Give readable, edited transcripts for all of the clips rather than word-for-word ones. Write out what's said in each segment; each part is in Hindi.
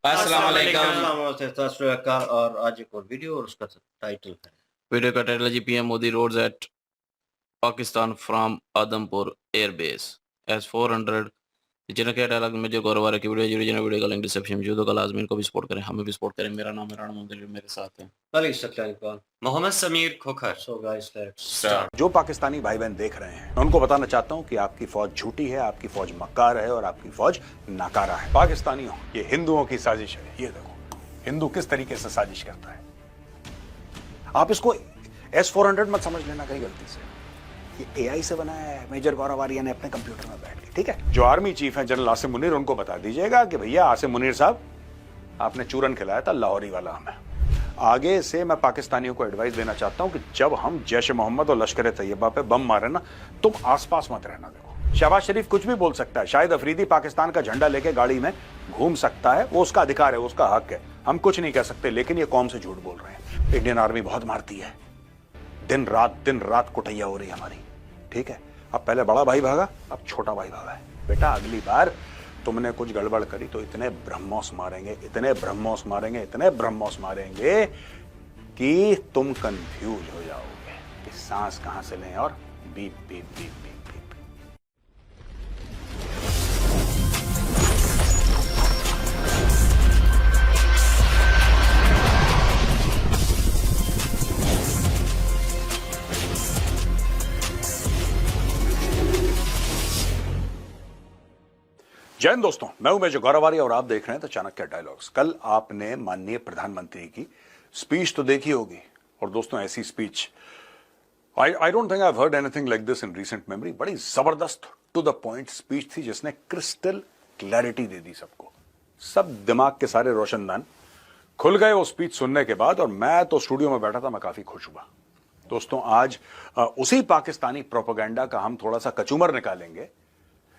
अस्सलाम वालेकुम। सत श्री अकाल। और आज एक और वीडियो और उसका टाइटल है वीडियो का टाइटल है जी PM Modi roars at Pakistan from Adampur airbase S 400 जिन्हें क्या डायलॉग में जो गौरव की वीडियो वीडियो का लिंक डिस्क्रिप्शन में जो लाजमी को भी सपोर्ट करें, हमें भी सपोर्ट करें। मेरा नाम है राणा मोहम्मद, मेरे साथ हैं Ali Saqlani Mohammad Sameer Khokhar. So guys let's start. जो पाकिस्तानी भाई बहन देख रहे हैं, मैं उनको बताना चाहता हूं कि आपकी फौज झूठी है, आपकी फौज मक्कार है और आपकी फौज नाकारा है। पाकिस्तानियों, ये हिंदुओं की साजिश है। ये देखो हिंदू किस तरीके से साजिश करता है। आप इसको S-400 मत समझ लेना कहीं गलती से। ये AI से बनाया है मेजर गौरव आर्या ने अपने कंप्यूटर में बैठ के, ठीक है। जो आर्मी चीफ है जनरल आसिम मुनीर, उनको बता दीजिएगा कि भैया आसिम मुनीर साहब, आपने चूरन खिलाया था लाहौरी वाला हमें। आगे से मैं पाकिस्तानियों को एडवाइस देना चाहता हूं कि जब हम जैश ए मोहम्मद और लश्कर ए तैयबा पे बम मारे ना, तुम आसपास मत रहना। देखो शहबाज शरीफ कुछ भी बोल सकता है, शाहिद अफरीदी पाकिस्तान का झंडा लेके गाड़ी में घूम सकता है, वो उसका अधिकार है, वो उसका हक है, हम कुछ नहीं कह सकते। लेकिन ये कौम से झूठ बोल रहे हैं। इंडियन आर्मी बहुत मारती है, दिन रात कुटैया हो रही है हमारी, ठीक है। अब पहले बड़ा भाई भागा, अब छोटा भाई भागा है। बेटा अगली बार तुमने कुछ गड़बड़ करी तो इतने ब्रह्मोस मारेंगे, इतने ब्रह्मोस मारेंगे, इतने ब्रह्मोस मारेंगे कि तुम कंफ्यूज हो जाओगे कि सांस कहां से लें और beep beep beep beep beep. जय हिंद दोस्तों, मैं हूं मेजर गौरव आर्या और आप देख रहे हैं तो चाणक्य डायलॉग्स। कल आपने माननीय प्रधानमंत्री की स्पीच तो देखी होगी, और दोस्तों ऐसी speech I don't think I have heard anything like this in recent memory. बड़ी जबरदस्त टू द पॉइंट स्पीच थी जिसने क्रिस्टल क्लैरिटी दे दी सबको। सब दिमाग के सारे रोशनदान खुल गए वो स्पीच सुनने के बाद, और मैं तो स्टूडियो में बैठा था, मैं काफी खुश हुआ। दोस्तों आज उसी पाकिस्तानी प्रोपेगेंडा का हम थोड़ा सा कचूमर निकालेंगे,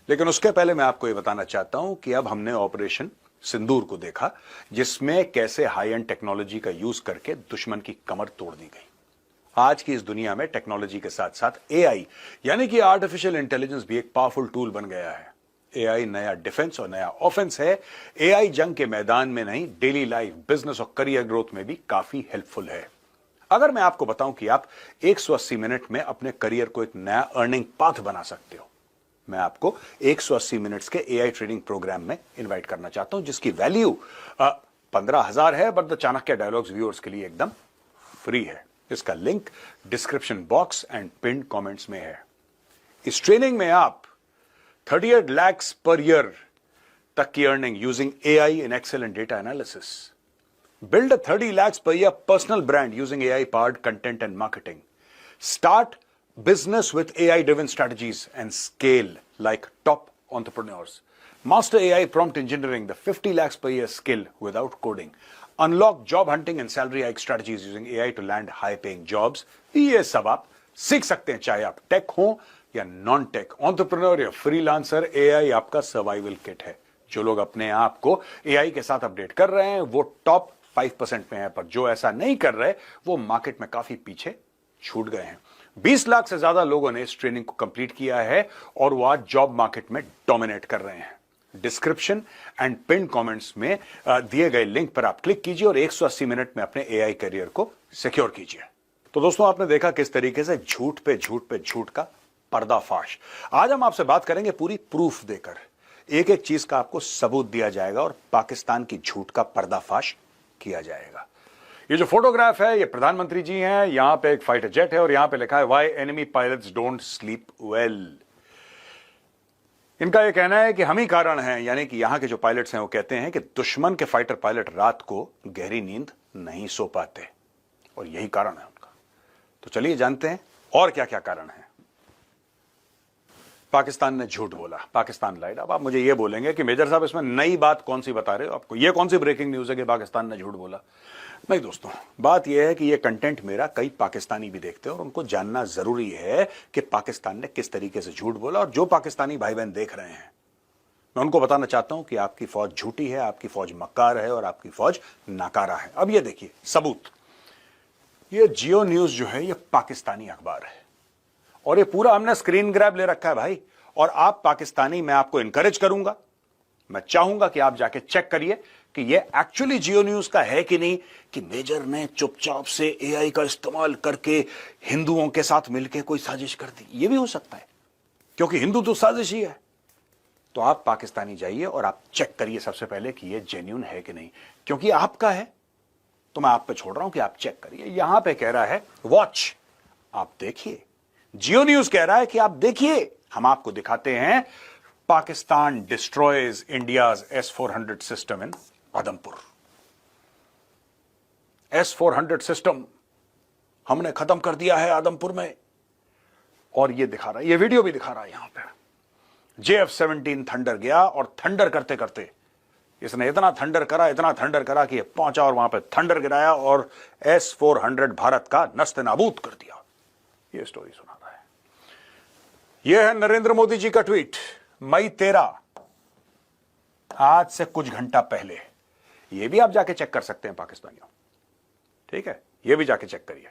लेकिन उसके पहले मैं आपको यह बताना चाहता हूं कि अब हमने ऑपरेशन सिंदूर को देखा, जिसमें कैसे हाई एंड टेक्नोलॉजी का यूज करके दुश्मन की कमर तोड़ दी गई। आज की इस दुनिया में टेक्नोलॉजी के साथ साथ AI यानी कि आर्टिफिशियल इंटेलिजेंस भी एक पावरफुल टूल बन गया है। AI नया डिफेंस और नया ऑफेंस है। AI जंग के मैदान में नहीं, डेली लाइफ, बिजनेस और करियर ग्रोथ में भी काफी हेल्पफुल है। अगर मैं आपको बताऊं कि आप 180 मिनट में अपने करियर को एक नया अर्निंग पाथ बना सकते हो, मैं आपको 180 मिनट्स के AI ट्रेनिंग प्रोग्राम में इनवाइट करना चाहता हूं, जिसकी वैल्यू 15,000 है, but the Chanakya dialogues viewers के लिए एकदम फ्री है। इसका link description box and pin comments में है। इस ट्रेनिंग में आप 38 लाख पर ईयर तक की earning using AI in Excel and data analysis, build a 30 lakhs per year personal brand using AI powered content and marketing, start business with AI driven strategies and scale like top entrepreneurs, master AI prompt engineering, the 50 lakhs per year skill without coding, unlock job hunting and salary hike strategies using AI to land high paying jobs। ये सब आप सीख सकते हैं, चाहे आप टेक हो या नॉन टेक, एंटरप्रेन्योर या फ्रीलांसर। AI आपका सर्वाइवल किट है। जो लोग अपने आप को AI के साथ अपडेट कर रहे हैं वो टॉप 5% में है, पर जो ऐसा नहीं कर रहे वो मार्केट में काफी पीछे छूट गए हैं। 20 लाख से ज्यादा लोगों ने इस ट्रेनिंग को कंप्लीट किया है और वो आज जॉब मार्केट में डोमिनेट कर रहे हैं। डिस्क्रिप्शन एंड पिन कमेंट्स में दिए गए लिंक पर आप क्लिक कीजिए और 180 मिनट में अपने AI करियर को सिक्योर कीजिए। तो दोस्तों आपने देखा किस तरीके से झूठ पे झूठ का पर्दाफाश। आज हम आपसे बात करेंगे पूरी प्रूफ देकर, एक एक चीज का आपको सबूत दिया जाएगा और पाकिस्तान की झूठ का पर्दाफाश किया जाएगा। ये जो फोटोग्राफ है ये प्रधानमंत्री जी हैं, यहां पे एक फाइटर जेट है और यहां पे लिखा है why enemy pilots don't sleep well. इनका यह कहना है कि हम ही कारण हैं, यानी कि यहां के जो पायलट्स हैं वो कहते हैं कि दुश्मन के फाइटर पायलट रात को गहरी नींद नहीं सो पाते, और यही कारण है उनका। तो चलिए जानते हैं और क्या क्या कारण है। पाकिस्तान ने झूठ बोला, पाकिस्तान लाइड। अब आप मुझे ये बोलेंगे कि मेजर साहब इसमें नई बात कौन सी बता रहे हो, आपको ये कौन सी ब्रेकिंग न्यूज है कि पाकिस्तान ने झूठ बोला। नहीं दोस्तों, बात यह है कि ये कंटेंट मेरा कई पाकिस्तानी भी देखते हैं और उनको जानना जरूरी है कि पाकिस्तान ने किस तरीके से झूठ बोला। और जो पाकिस्तानी भाई बहन देख रहे हैं, मैं उनको बताना चाहता हूं कि आपकी फौज झूठी है, आपकी फौज मक्कार है और आपकी फौज नाकारा है। अब ये देखिए सबूत। ये जियो न्यूज जो है ये पाकिस्तानी अखबार है और ये पूरा हमने स्क्रीन ग्रैब ले रखा है भाई। और आप पाकिस्तानी, मैं आपको इनकरेज करूंगा, मैं चाहूंगा कि आप जाके चेक करिए कि ये एक्चुअली जियो न्यूज का है कि नहीं, कि मेजर ने चुपचाप से एआई का इस्तेमाल करके हिंदुओं के साथ मिलकर कोई साजिश कर दी। ये भी हो सकता है, क्योंकि हिंदू तो साजिश ही है। तो आप पाकिस्तानी जाइए और आप चेक करिए सबसे पहले कि ये जेन्युइन है कि नहीं, क्योंकि आपका है तो मैं आप पे छोड़ रहा हूं कि आप चेक करिए। यहां पे कह रहा है वॉच, आप देखिए। जियो न्यूज कह रहा है कि आप देखिए, हम आपको दिखाते हैं Pakistan destroys India's S-400 system in Adampur. S-400 system हमने खत्म कर दिया है आदमपुर में, और ये दिखा रहा है, ये वीडियो भी दिखा रहा है। यहां पे JF-17 थंडर गया और थंडर करते करते इसने इतना थंडर करा कि ये पहुंचा और वहां पे थंडर गिराया और S-400 भारत का नस्ते नाबूद कर दिया। ये स्टोरी सुना रहा है। यह है नरेंद्र मोदी जी का ट्वीट, मई 13, आज से कुछ घंटा पहले। ये भी आप जाके चेक कर सकते हैं पाकिस्तानियों, ठीक है, ये भी जाके चेक करिए।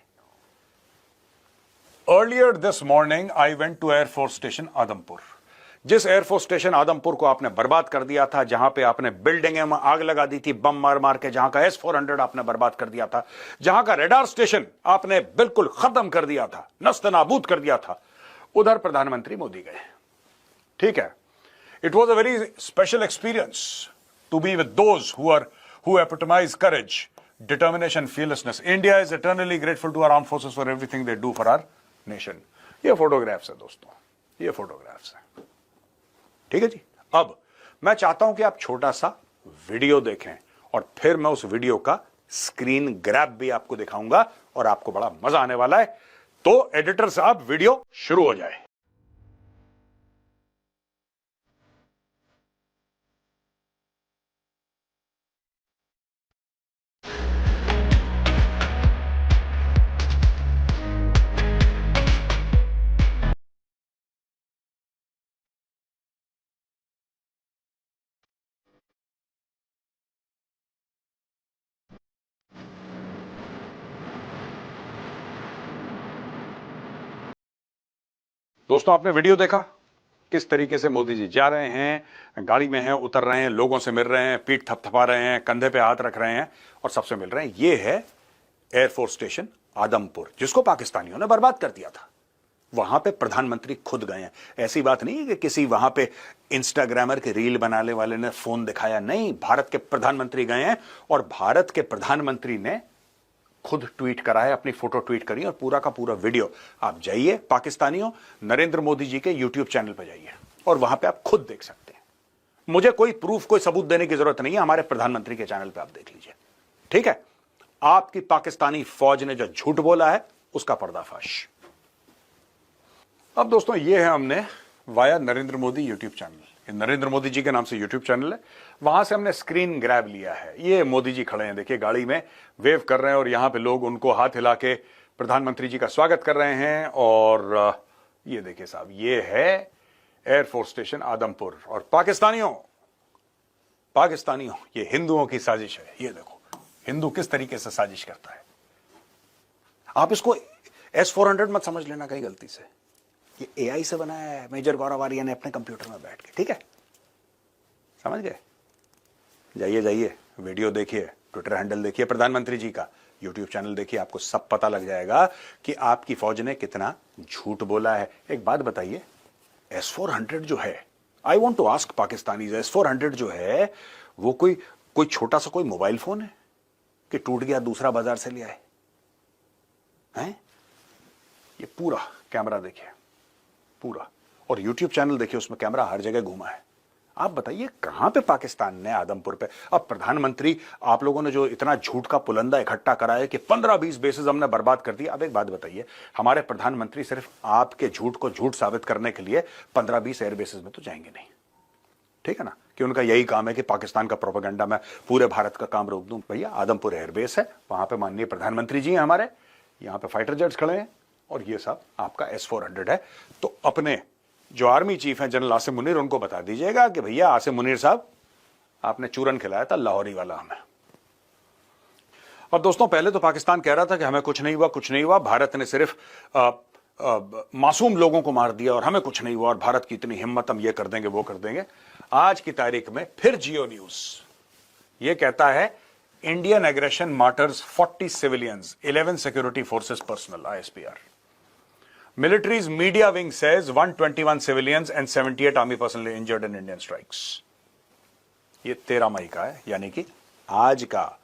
Earlier this morning I went to air force station Adampur. जिस एयरफोर्स स्टेशन आदमपुर को आपने बर्बाद कर दिया था, जहां पे आपने बिल्डिंगें में आग लगा दी थी बम मार मार के, जहां का S-400 आपने बर्बाद कर दिया था, जहां का रेडार स्टेशन आपने बिल्कुल खत्म कर दिया था, नस्त नाबूद कर दिया था, उधर प्रधानमंत्री मोदी गए, ठीक है। It was a very special experience to be with those who epitomise courage, determination, fearlessness. India is eternally grateful to our armed forces for everything they do for our nation. ये फोटोग्राफ्स है दोस्तों, ये फोटोग्राफ्स है, ठीक है जी। अब मैं चाहता हूं कि आप छोटा सा वीडियो देखें और फिर मैं उस वीडियो का स्क्रीन ग्रैब भी आपको दिखाऊंगा और आपको बड़ा मजा आने वाला है। तो एडिटर साहब, वीडियो शुरू हो जाए। दोस्तों, आपने वीडियो देखा किस तरीके से मोदी जी जा रहे हैं, गाड़ी में हैं, उतर रहे हैं, लोगों से मिल रहे हैं, पीठ थपथपा रहे हैं, कंधे पे हाथ रख रहे हैं और सबसे मिल रहे हैं। ये है एयरफोर्स स्टेशन आदमपुर, जिसको पाकिस्तानियों ने बर्बाद कर दिया था। वहां पे प्रधानमंत्री खुद गए हैं। ऐसी बात नहीं है कि किसी वहां पे इंस्टाग्रामर के रील बनाने वाले ने फोन दिखाया, नहीं, भारत के प्रधानमंत्री गए हैं और भारत के प्रधानमंत्री ने खुद ट्वीट करा है, अपनी फोटो ट्वीट करी और पूरा का पूरा वीडियो। आप जाइए पाकिस्तानियों, नरेंद्र मोदी जी के यूट्यूब चैनल पर जाइए और वहां पे आप खुद देख सकते हैं। मुझे कोई प्रूफ, कोई सबूत देने की जरूरत नहीं है, हमारे प्रधानमंत्री के चैनल पे आप देख लीजिए, ठीक है। आपकी पाकिस्तानी फौज ने जो झूठ बोला है उसका पर्दाफाश। अब दोस्तों, ये है हमने via Narendra Modi YouTube channel, Narendra Modi ji के नाम से यूट्यूब चैनल है, वहां से हमने स्क्रीन ग्रैब लिया है। ये मोदी जी खड़े हैं, देखिए, गाड़ी में वेव कर रहे हैं और यहां पे लोग उनको हाथ हिला के प्रधानमंत्री जी का स्वागत कर रहे हैं। और ये देखिए साहब, ये है एयरफोर्स स्टेशन आदमपुर। और पाकिस्तानियों, ये हिंदुओं की साजिश है। ये देखो हिंदू किस तरीके से साजिश करता है। आप इसको S-400 मत समझ लेना कहीं गलती से, ये AI से बनाया है मेजर गौरव आर्या ने अपने कंप्यूटर में बैठ के, ठीक है, समझ गए। जाइए वीडियो देखिए, ट्विटर हैंडल देखिए प्रधानमंत्री जी का, यूट्यूब चैनल देखिए, आपको सब पता लग जाएगा कि आपकी फौज ने कितना झूठ बोला है। एक बात बताइए, S-400 जो है, I want to ask Pakistani, S-400 जो है वो कोई छोटा सा कोई मोबाइल फोन है कि टूट गया दूसरा बाजार से ले आए हैं? ये पूरा कैमरा देखिए, पूरा, और यूट्यूब चैनल देखिए, उसमें कैमरा हर जगह घूमा है। आप बताइए कहां पे पाकिस्तान ने आदमपुर पे। अब प्रधानमंत्री, आप लोगों ने जो इतना झूठ का पुलंदा इकट्ठा करा है कि 15-20 बेसेस हमने बर्बाद कर दिया। अब एक बात बताइए, हमारे प्रधानमंत्री सिर्फ आपके झूठ को झूठ साबित करने के लिए 15-20 एयर बेसेस में तो जाएंगे नहीं, ठीक है ना, कि उनका यही काम है कि पाकिस्तान का प्रोपेगेंडा में पूरे भारत का काम रोक दूं। भैया, आदमपुर एयरबेस है, वहां पे माननीय प्रधानमंत्री जी हैं हमारे, यहां पे फाइटर जेट्स खड़े हैं और ये सब आपका S-400 है। तो अपने जो आर्मी चीफ हैं जनरल आसिम मुनीर, उनको बता दीजिएगा कि भैया आसिम मुनीर साहब, आपने चूरन खिलाया था लाहौरी वाला हमें। और दोस्तों, पहले तो पाकिस्तान कह रहा था कि हमें कुछ नहीं हुआ, भारत ने सिर्फ मासूम लोगों को मार दिया और हमें कुछ नहीं हुआ और भारत की इतनी हिम्मत, हम ये कर देंगे वो कर देंगे। आज की तारीख में फिर जियो न्यूज ये कहता है Indian aggression martyrs 40 civilians, 11 security forces personal, ISPR. Military's media wing says 121 civilians and 78 army personnel injured in Indian strikes. ये 13 मई का है, यानी कि आज का.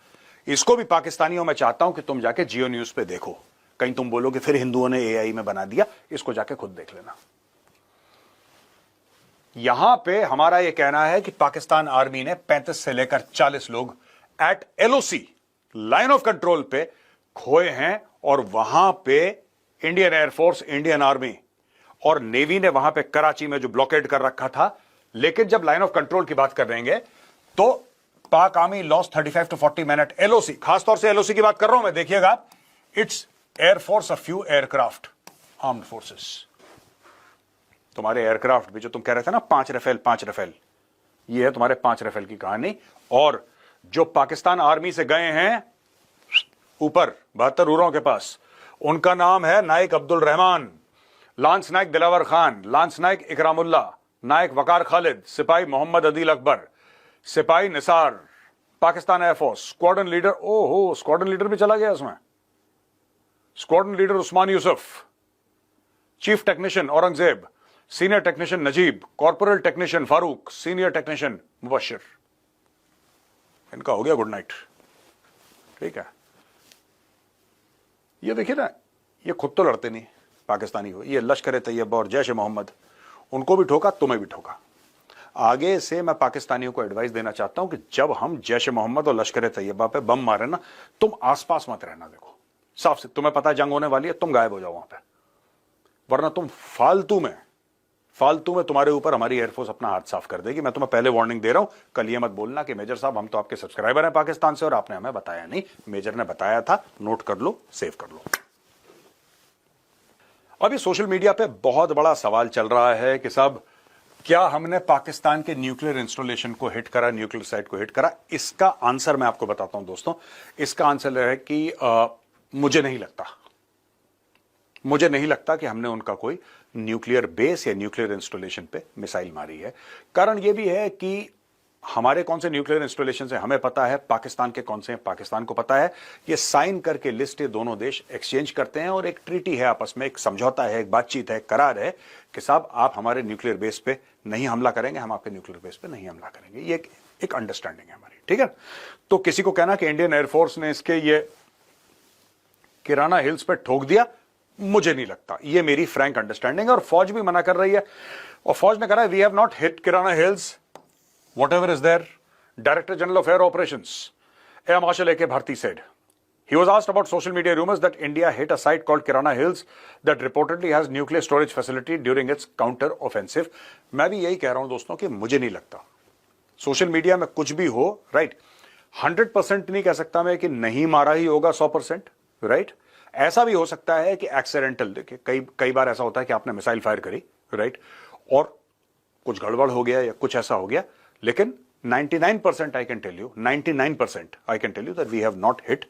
इसको भी पाकिस्तानियों में चाहता हूं कि तुम जाके जियो न्यूज पे देखो, कहीं तुम बोलो कि फिर हिंदुओं ने AI में बना दिया. इसको जाके खुद देख लेना. यहां पे हमारा यह कहना है कि पाकिस्तान आर्मी ने 35 से लेकर 40 लोग at LOC line of control पे खोए हैं, और वहां पे इंडियन एयरफोर्स, इंडियन आर्मी और नेवी ने वहां पे कराची में जो ब्लॉकेड कर रखा था. लेकिन जब लाइन ऑफ कंट्रोल की बात कर रहेंगे तो पाक army lost 35 to 40 men at LOC. खासतौर से LOC की बात कर रहा हूं मैं, देखिएगा. It's air force, a few aircraft, armed forces. तुम्हारे एयरक्राफ्ट भी जो तुम कह रहे थे ना, 5 रफेल, ये है तुम्हारे 5 रफेल की कहानी. और जो पाकिस्तान आर्मी से गए हैं ऊपर 72 उरों के पास, उनका नाम है नायक अब्दुल रहमान, लांस नायक दिलावर खान, लांस नायक इकरामुल्ला, नायक वकार खालिद, सिपाही मोहम्मद अदील अकबर, सिपाही Nisar, Pakistan air force, squadron leader. ओहो, स्क्वाड्रन लीडर भी चला गया उसमें. Squadron leader Usman Yousuf, chief technician Aurangzeb, senior technician Najeeb, corporal technician Farooq, senior technician Mubashir. इनका हो गया गुड नाइट. ठीक है. ये देखिए ना, ये खुद तो लड़ते नहीं पाकिस्तानी हो, ये लश्कर तैयबा और जैश मोहम्मद, उनको भी ठोका, तुम्हें भी ठोका. आगे से मैं पाकिस्तानियों को एडवाइस देना चाहता हूं कि जब हम जैश मोहम्मद और लश्कर तैयबा पे बम मारे ना, तुम आसपास मत रहना. देखो साफ से, तुम्हें पता है जंग होने वाली है, तुम गायब हो जाओ वहां पे. वरना तुम फालतू में तुम्हारे ऊपर हमारी एयरफोर्स अपना हाथ साफ कर देगी. मैं तुम्हें पहले वार्निंग दे रहा हूं, कल ये मत बोलना कि मेजर साहब हम तो आपके सब्सक्राइबर हैं पाकिस्तान से और आपने हमें बताया नहीं. मेजर ने बताया था, नोट कर लो, सेव कर लो. अभी सोशल मीडिया पे बहुत बड़ा सवाल चल रहा है कि साहब क्या हमने पाकिस्तान के न्यूक्लियर इंस्टॉलेशन को हिट करा, न्यूक्लियर साइट को हिट करा. इसका आंसर मैं आपको बताता हूं दोस्तों. इसका आंसर है कि मुझे नहीं लगता कि हमने उनका कोई न्यूक्लियर बेस या न्यूक्लियर इंस्टॉलेशन पे मिसाइल मारी है. कारण यह भी है कि हमारे कौन से न्यूक्लियर इंस्टॉलेशन है हमें पता है, पाकिस्तान के कौन से हैं पाकिस्तान को पता है. ये साइन करके लिस्ट दोनों देश एक्सचेंज करते हैं और एक ट्रीटी है आपस में, एक समझौता है, एक बातचीत है, एक करार है कि साहब आप हमारे न्यूक्लियर बेस पे नहीं हमला करेंगे, हम आपके न्यूक्लियर बेस पे नहीं हमला करेंगे. ये एक अंडरस्टैंडिंग है हमारी. ठीक है. तो किसी को कहना कि इंडियन एयरफोर्स ने इसके ये किराना हिल्स पे ठोक दिया, मुझे नहीं लगता. ये मेरी फ्रैंक अंडरस्टैंडिंग है. और फौज भी मना कर रही है, और फौज ने कहा we have not hit Kirana hills, whatever is there. Director General of Air Operations, Air Marshal A.K. Bharti said. He was asked about social media rumors that India hit a site called Kirana Hills that reportedly has nuclear storage facility during its counter-offensive. मैं भी यही कह रहा हूं दोस्तों कि मुझे नहीं लगता. सोशल मीडिया में कुछ भी हो, राइट, 100% नहीं कह सकता मैं कि नहीं मारा ही होगा 100%, राइट. ऐसा भी हो सकता है कि एक्सीडेंटल, देखिए कई बार ऐसा होता है कि आपने मिसाइल फायर करी, राइट, और कुछ गड़बड़ हो गया या कुछ ऐसा हो गया. लेकिन 99% I can tell you, 99% I can tell you that we have not hit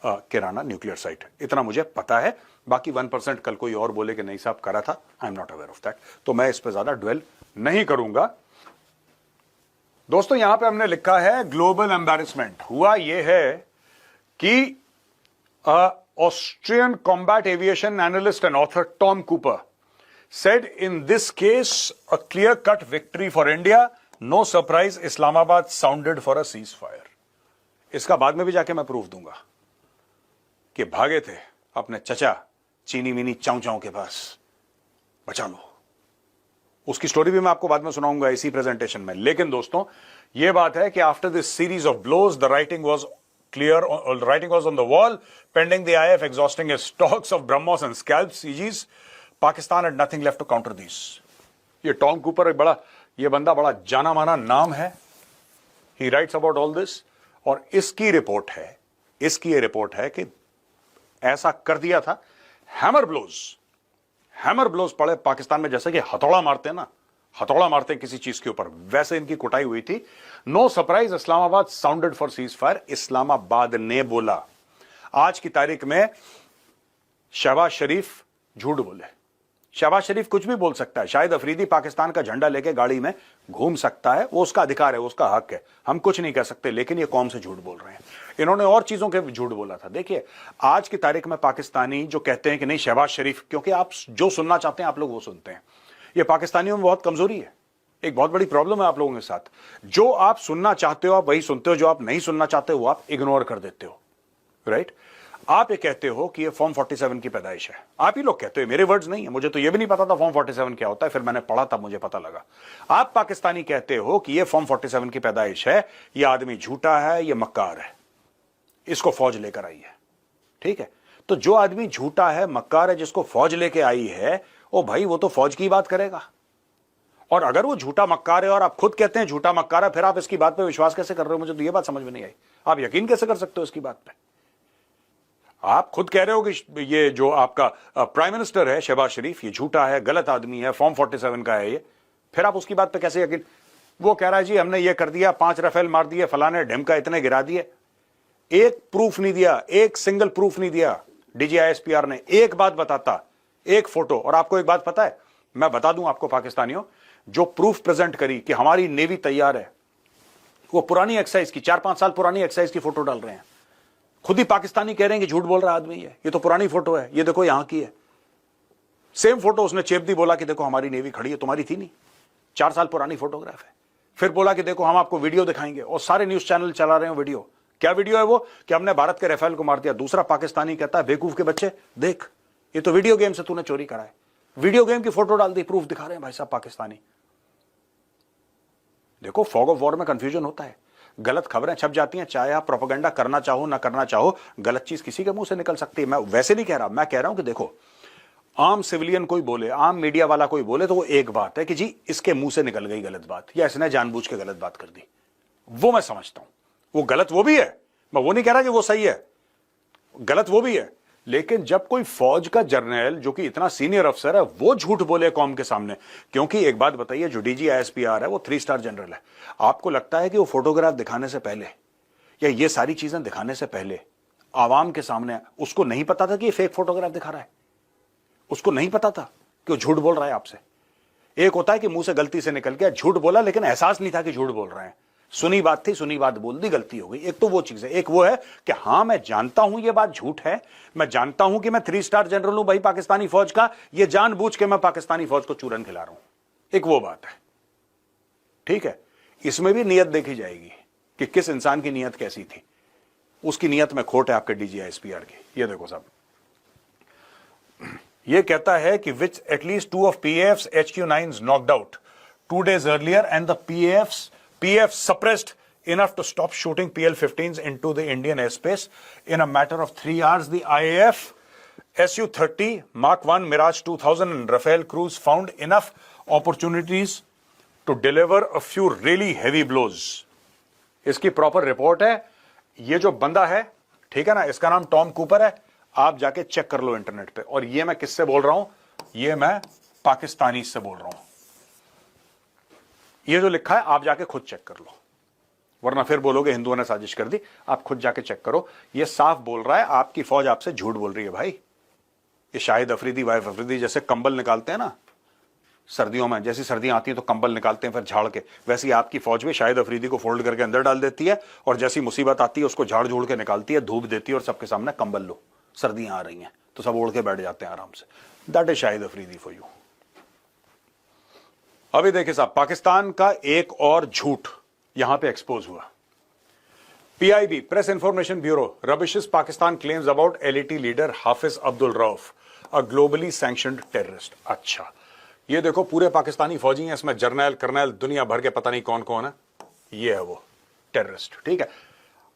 kirana nuclear site. इतना मुझे पता है. बाकी 1% कल कोई और बोले कि नहीं साहब करा था, I am not aware of that. तो मैं इस पर ज्यादा ड्वेल नहीं करूंगा. दोस्तों यहां पे हमने लिखा है ग्लोबल एम्बैरेसमेंट. हुआ यह है कि Austrian combat aviation analyst and author Tom Cooper said in this case a clear cut victory for India. No surprise, Islamabad sounded for a ceasefire. इसका बाद में भी जाके मैं प्रूफ दूंगा कि भागे थे अपने चचा चीनी मिनी चाऊ चाऊ के पास, बचा लो. उसकी स्टोरी भी मैं आपको बाद में सुनाऊंगा इसी प्रेजेंटेशन में. लेकिन दोस्तों यह बात है कि after this series of blows the writing was clear, writing was on the wall. Pending the IF exhausting its stocks of BrahMos and scalp CGs, Pakistan had nothing left to counter these. ये टॉम कूपर एक बड़ा, ये बंदा बड़ा जाना माना नाम है. He writes about all this. और इसकी रिपोर्ट है कि ऐसा कर दिया था. हैमर ब्लोज पड़े पाकिस्तान में, जैसे कि हथौड़ा मारते हैं किसी चीज के ऊपर, वैसे इनकी कुटाई हुई थी. No surprise, Islamabad sounded for cease fire. Islamabad ने बोला. आज की तारीख में शहबाज शरीफ झूठ बोले, शहबाज शरीफ कुछ भी बोल सकता है, शाहिद अफरीदी पाकिस्तान का झंडा लेके गाड़ी में घूम सकता है, वो उसका अधिकार है, उसका हक है, हम कुछ नहीं कह सकते। लेकिन ये कौम से झूठ बोल रहे हैं। इन्होंने और चीजों के झूठ बोला था। देखिए आज की तारीख में पाकिस्तानी जो कहते हैं कि नहीं शहबाज शरीफ, क्योंकि आप जो सुनना चाहते हैं आप लोग वो सुनते हैं। ये पाकिस्तानियों में बहुत कमजोरी है, एक बहुत बड़ी प्रॉब्लम है आप लोगों के साथ। जो आप सुनना चाहते हो आप वही सुनते हो, जो आप नहीं सुनना चाहते हो वो आप इग्नोर कर देते हो, राइट। आप ये कहते हो कि ये फॉर्म 47 की पैदाइश है, आप ही लोग कहते हो, मेरे वर्ड्स नहीं है। मुझे तो ये भी नहीं पता था फॉर्म 47 क्या होता है, फिर मैंने पढ़ा तब मुझे पता लगा। आप पाकिस्तानी कहते हो कि ये फॉर्म 47 की पैदाइश है, ये आदमी झूठा है, ये मक्कार है, इसको फौज लेकर आई है, ठीक है। तो जो आदमी झूठा है, मक्कार है, जिसको फौज लेके आई है, ओ भाई वो तो फौज की बात करेगा। और अगर वो झूठा मक्कार है और आप खुद कहते हैं झूठा मक्कार है, फिर आप इसकी बात पे विश्वास कैसे कर रहे हो? मुझे तो ये बात समझ में नहीं आई। आप यकीन कैसे कर सकते हो इसकी बात पे? आप खुद कह रहे हो कि ये जो आपका प्राइम मिनिस्टर है शहबाज शरीफ, ये झूठा है, गलत आदमी है, फॉर्म 47 का है ये, फिर आप उसकी बात पे कैसे यकीन? वो कह रहा है जी हमने ये कर दिया, 5 राफेल मार दिए, फलाने ढिमका इतने गिरा दिए। एक प्रूफ नहीं दिया, एक सिंगल प्रूफ नहीं दिया DGISPR ने। एक बात बताता, एक फोटो। और आपको एक बात पता है, मैं बता दूं आपको पाकिस्तानियों, जो प्रूफ प्रेजेंट करी कि हमारी नेवी तैयार है, वो पुरानी एक्सरसाइज की, 4-5 साल पुरानी एक्सरसाइज की फोटो डाल रहे हैं। खुद ही पाकिस्तानी कह रहे हैं कि झूठ बोल रहा आदमी है, ये तो पुरानी फोटो है, ये देखो यहां की है। सेम फोटो उसने चेप दी, बोला कि देखो हमारी नेवी खड़ी है, तुम्हारी थी नहीं, 4 साल पुरानी फोटोग्राफ है। फिर बोला कि देखो हम आपको वीडियो दिखाएंगे, और सारे न्यूज चैनल चला रहे हैं वीडियो। क्या वीडियो है वो? कि हमने भारत के राफेल को मार दिया। दूसरा पाकिस्तानी कहता है बेवकूफ के बच्चे, देख ये तो वीडियो गेम से तूने चोरी करा है। वीडियो गेम की फोटो डाल दी, प्रूफ दिखा रहे हैं भाई साहब पाकिस्तानी। देखो फॉग ऑफ वॉर में कंफ्यूजन होता है, गलत खबरें छप जाती हैं, चाहे आप प्रोपेगेंडा करना चाहो ना करना चाहो, गलत चीज किसी के मुंह से निकल सकती है। मैं वैसे नहीं कह रहा, मैं कह रहा हूं कि देखो आम सिविलियन कोई बोले, आम मीडिया वाला कोई बोले, तो वो एक बात है कि जी इसके मुंह से निकल गई गलत बात, या इसने जानबूझ के गलत बात कर दी, वो मैं समझता हूं। वो गलत वो भी है, मैं वो नहीं कह रहा कि वो सही है, गलत वो भी है। लेकिन जब कोई फौज का जर्नल जो कि इतना सीनियर अफसर है वो झूठ बोले कौम के सामने, क्योंकि एक बात बताइए, जो DGISPR है वो 3 स्टार जनरल है। आपको लगता है कि वो फोटोग्राफ दिखाने से पहले या ये सारी चीजें दिखाने से पहले आवाम के सामने उसको नहीं पता था कि ये फेक फोटोग्राफ दिखा रहा है? उसको नहीं पता था कि वो झूठ बोल रहा है आपसे? एक होता है कि मुंह से गलती से निकल गया, झूठ बोला, लेकिन एहसास नहीं था कि झूठ बोल रहे हैं, सुनी बात थी, सुनी बात बोल दी, गलती हो गई। एक तो वो चीज है, एक वो है कि हां मैं जानता हूं ये बात झूठ है, मैं जानता हूं कि मैं 3 स्टार जनरल हूं भाई पाकिस्तानी फौज का, ये जानबूझ के मैं पाकिस्तानी फौज को चूरन खिला रहा हूं। एक वो बात है, ठीक है। इसमें भी नियत देखी जाएगी कि किस इंसान की नियत कैसी थी। उसकी नियत में खोट है आपके DGISPR की। ये देखो साहब, ये कहता है कि विच at least 2 of PAF's HQ-9s knocked out 2 days earlier and the PAF suppressed enough to stop shooting PL-15s into the Indian airspace in a matter of 3 hours. The IAF Su-30 Mark 1 Mirage 2000 and Rafale crews found enough opportunities to deliver a few really heavy blows. इसकी प्रॉपर रिपोर्ट है। ये जो बंदा है, ठीक है ना, इसका नाम टॉम कूपर है, आप जाके चेक कर लो इंटरनेट पे। और ये मैं किससे बोल रहा हूं? ये मैं पाकिस्तानी से बोल रहा हूं। ये जो लिखा है आप जाके खुद चेक कर लो, वरना फिर बोलोगे हिंदुओं ने साजिश कर दी। आप खुद जाके चेक करो, ये साफ बोल रहा है आपकी फौज आपसे झूठ बोल रही है भाई। ये शाहिद अफरीदी, वाइफ अफरीदी जैसे कंबल निकालते हैं ना सर्दियों में, जैसी सर्दियां आती हैं तो कंबल निकालते हैं फिर झाड़ के, वैसे ही आपकी फौज भी शाहिद अफरीदी को फोल्ड करके अंदर डाल देती है, और जैसी मुसीबत आती है उसको झाड़ झूड़ के निकालती है, धूप देती है, और सबके सामने कंबल लो, सर्दियां आ रही हैं तो सब ओढ़ के बैठ जाते हैं आराम से। That is Shahid Afridi for you. अभी देखिए साहब, पाकिस्तान का एक और झूठ यहां पे एक्सपोज हुआ। PIB press information bureau rubbishes Pakistan claims about LAT leader Hafiz Abdul Rauf, a globally sanctioned terrorist. अच्छा, ये देखो पूरे पाकिस्तानी फौजी हैं, इसमें जर्नल कर्नल दुनिया भर के पता नहीं कौन कौन है, ये है वो टेररिस्ट, ठीक है।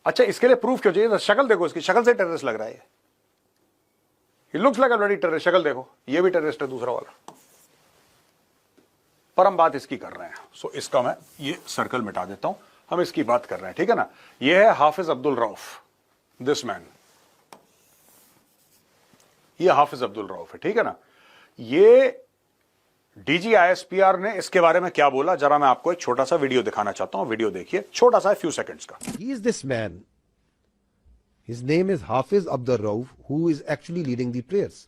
अच्छा, इसके लिए प्रूफ क्यों चाहिए? शक्ल देखो, इसकी शक्ल से टेररिस्ट लग रहा है। He looks like a bloody terrorist। शक्ल देखो, ये भी टेररिस्ट है दूसरा वाला, पर हम बात इसकी कर रहे हैं। सो इसका मैं ये सर्कल मिटा देता हूं, हम इसकी बात कर रहे हैं, ठीक है ना। ये है हाफिज अब्दुल रऊफ, दिस मैन, ये हाफिज अब्दुल रऊफ है, ठीक है ना। ये DGISPR ने इसके बारे में क्या बोला, जरा मैं आपको एक छोटा सा वीडियो दिखाना चाहता हूं। वीडियो देखिए, छोटा सा, फ्यू सेकंड्स का। He is this man. His name is Hafiz Abdul Rauf, who is actually leading the prayers.